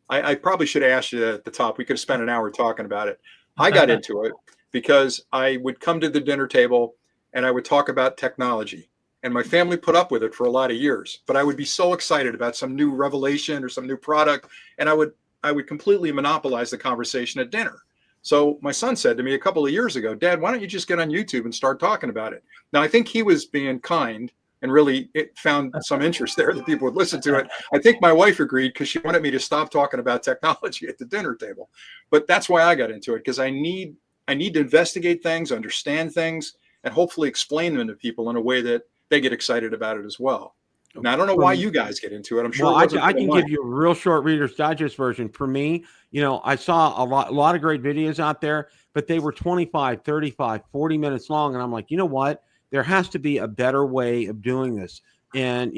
I probably should have asked you that at the top. We could have spent an hour talking about it. I got into it because I would come to the dinner table and I would talk about technology. And my family put up with it for a lot of years. But I would be so excited about some new revelation or some new product, and I would completely monopolize the conversation at dinner. So my son said to me a couple of years ago, Dad, why don't you just get on YouTube and start talking about it? Now, I think he was being kind and really it found some interest there that people would listen to it. I think my wife agreed because she wanted me to stop talking about technology at the dinner table. But that's why I got into it, because I need to investigate things, understand things, and hopefully explain them to people in a way that they get excited about it as well. Now, I don't know why you guys get into it. I'm sure. Well, I can give you a real short Reader's Digest version. For me, I saw a lot of great videos out there, but they were 25, 35, 40 minutes long. And I'm like, you know what? There has to be a better way of doing this. And,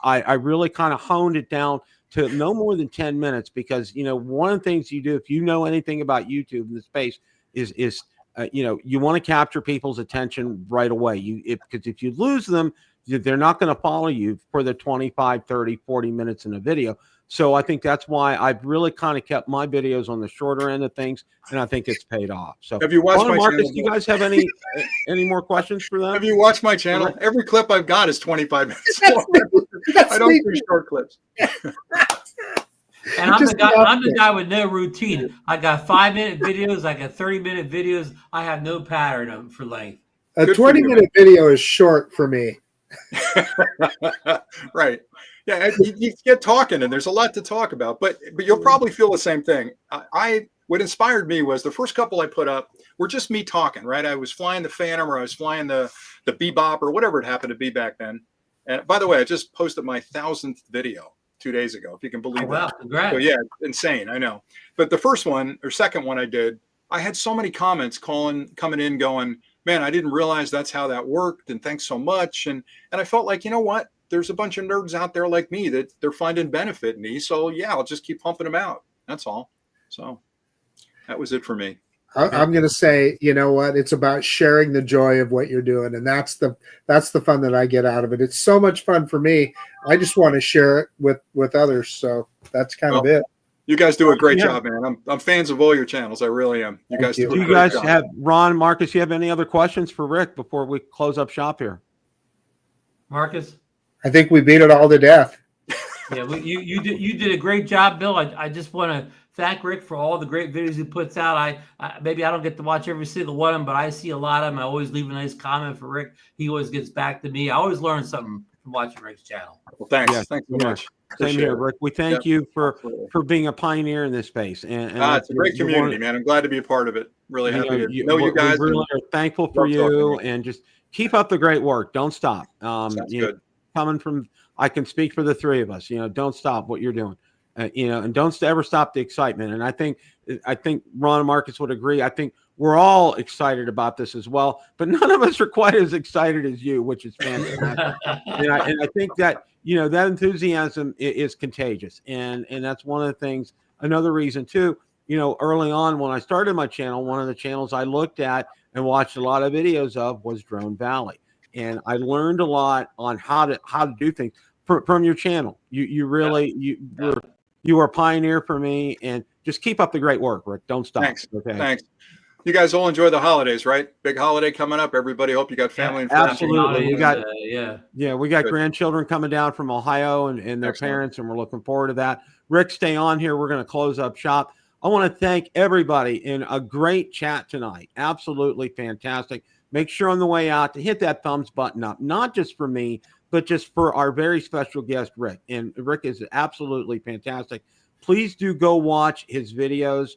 I really kind of honed it down to no more than 10 minutes because, one of the things you do, if you know anything about YouTube in the space is you want to capture people's attention right away. Because if you lose them, they're not going to follow you for the 25, 30, 40 minutes in a video. So I think that's why I've really kind of kept my videos on the shorter end of things, and I think it's paid off. So have you watched my Marcus, channel? do you guys have any more questions for them? Have you watched my channel? Every clip I've got is 25 minutes long. I don't do short clips. And I'm the guy with no routine. I got 5-minute videos. I got 30-minute videos. I have no pattern for length. A 20-minute video is short for me. Right. Yeah, you get talking, and there's a lot to talk about. But you'll probably feel the same thing. What inspired me was the first couple I put up were just me talking. Right. I was flying the Phantom, or I was flying the Bebop, or whatever it happened to be back then. And by the way, I just posted my 1,000th video 2 days ago, if you can believe wow, that. congrats. So yeah, insane. I know. But the first one or second one I did, I had so many comments coming in going, man, I didn't realize that's how that worked. And thanks so much. And I felt like, you know what? There's a bunch of nerds out there like me that they're finding benefit in these. So yeah, I'll just keep pumping them out. That's all. So that was it for me. I'm going to say, you know what? It's about sharing the joy of what you're doing. And that's the fun that I get out of it. It's so much fun for me. I just want to share it with others. So that's kind of it. You guys do a great job, man. I'm fans of all your channels. I really am. You guys do a great job. Have Ron, Marcus, you have any other questions for Rick before we close up shop here? Marcus? I think we beat it all to death. Yeah, you did a great job, Bill. I just want to thank Rick for all the great videos he puts out. I maybe I don't get to watch every single one of them, but I see a lot of them. I always leave a nice comment for Rick. He always gets back to me. I always learn something from watching Rick's channel. Well, thanks. Yeah, thanks so much. Same here, Rick. We thank you for being a pioneer in this space. And it's a great community, man. I'm glad to be a part of it. Really happy to know you guys. We really are thankful for you, and just keep up the great work. Don't stop. Sounds good. Coming from, I can speak for the three of us. Don't stop what you're doing. And don't ever stop the excitement. And I think Ron and Marcus would agree. I think we're all excited about this as well, but none of us are quite as excited as you, which is fantastic. and I think that, that enthusiasm is contagious. And that's one of the things, another reason too, early on when I started my channel, one of the channels I looked at and watched a lot of videos of was Drone Valley. And I learned a lot on how to do things from your channel. You are a pioneer for me, and just keep up the great work, Rick. Don't stop. Thanks. Okay. Thanks. You guys all enjoy the holidays, right? Big holiday coming up. Everybody, hope you got family and friends. Absolutely. We got we got Good. Grandchildren coming down from Ohio and their Excellent. parents, and we're looking forward to that. Rick, stay on here. We're going to close up shop. I want to thank everybody in a great chat tonight. Absolutely fantastic. Make sure on the way out to hit that thumbs button up, not just for me, but just for our very special guest, Rick. And Rick is absolutely fantastic. Please do go watch his videos.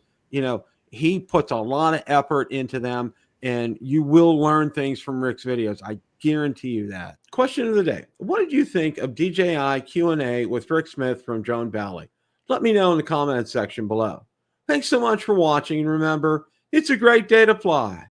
He puts a lot of effort into them, and you will learn things from Rick's videos. I guarantee you that. Question of the day. What did you think of DJI Q&A with Rick Smith from Drone Valley? Let me know in the comments section below. Thanks so much for watching. And remember, it's a great day to fly.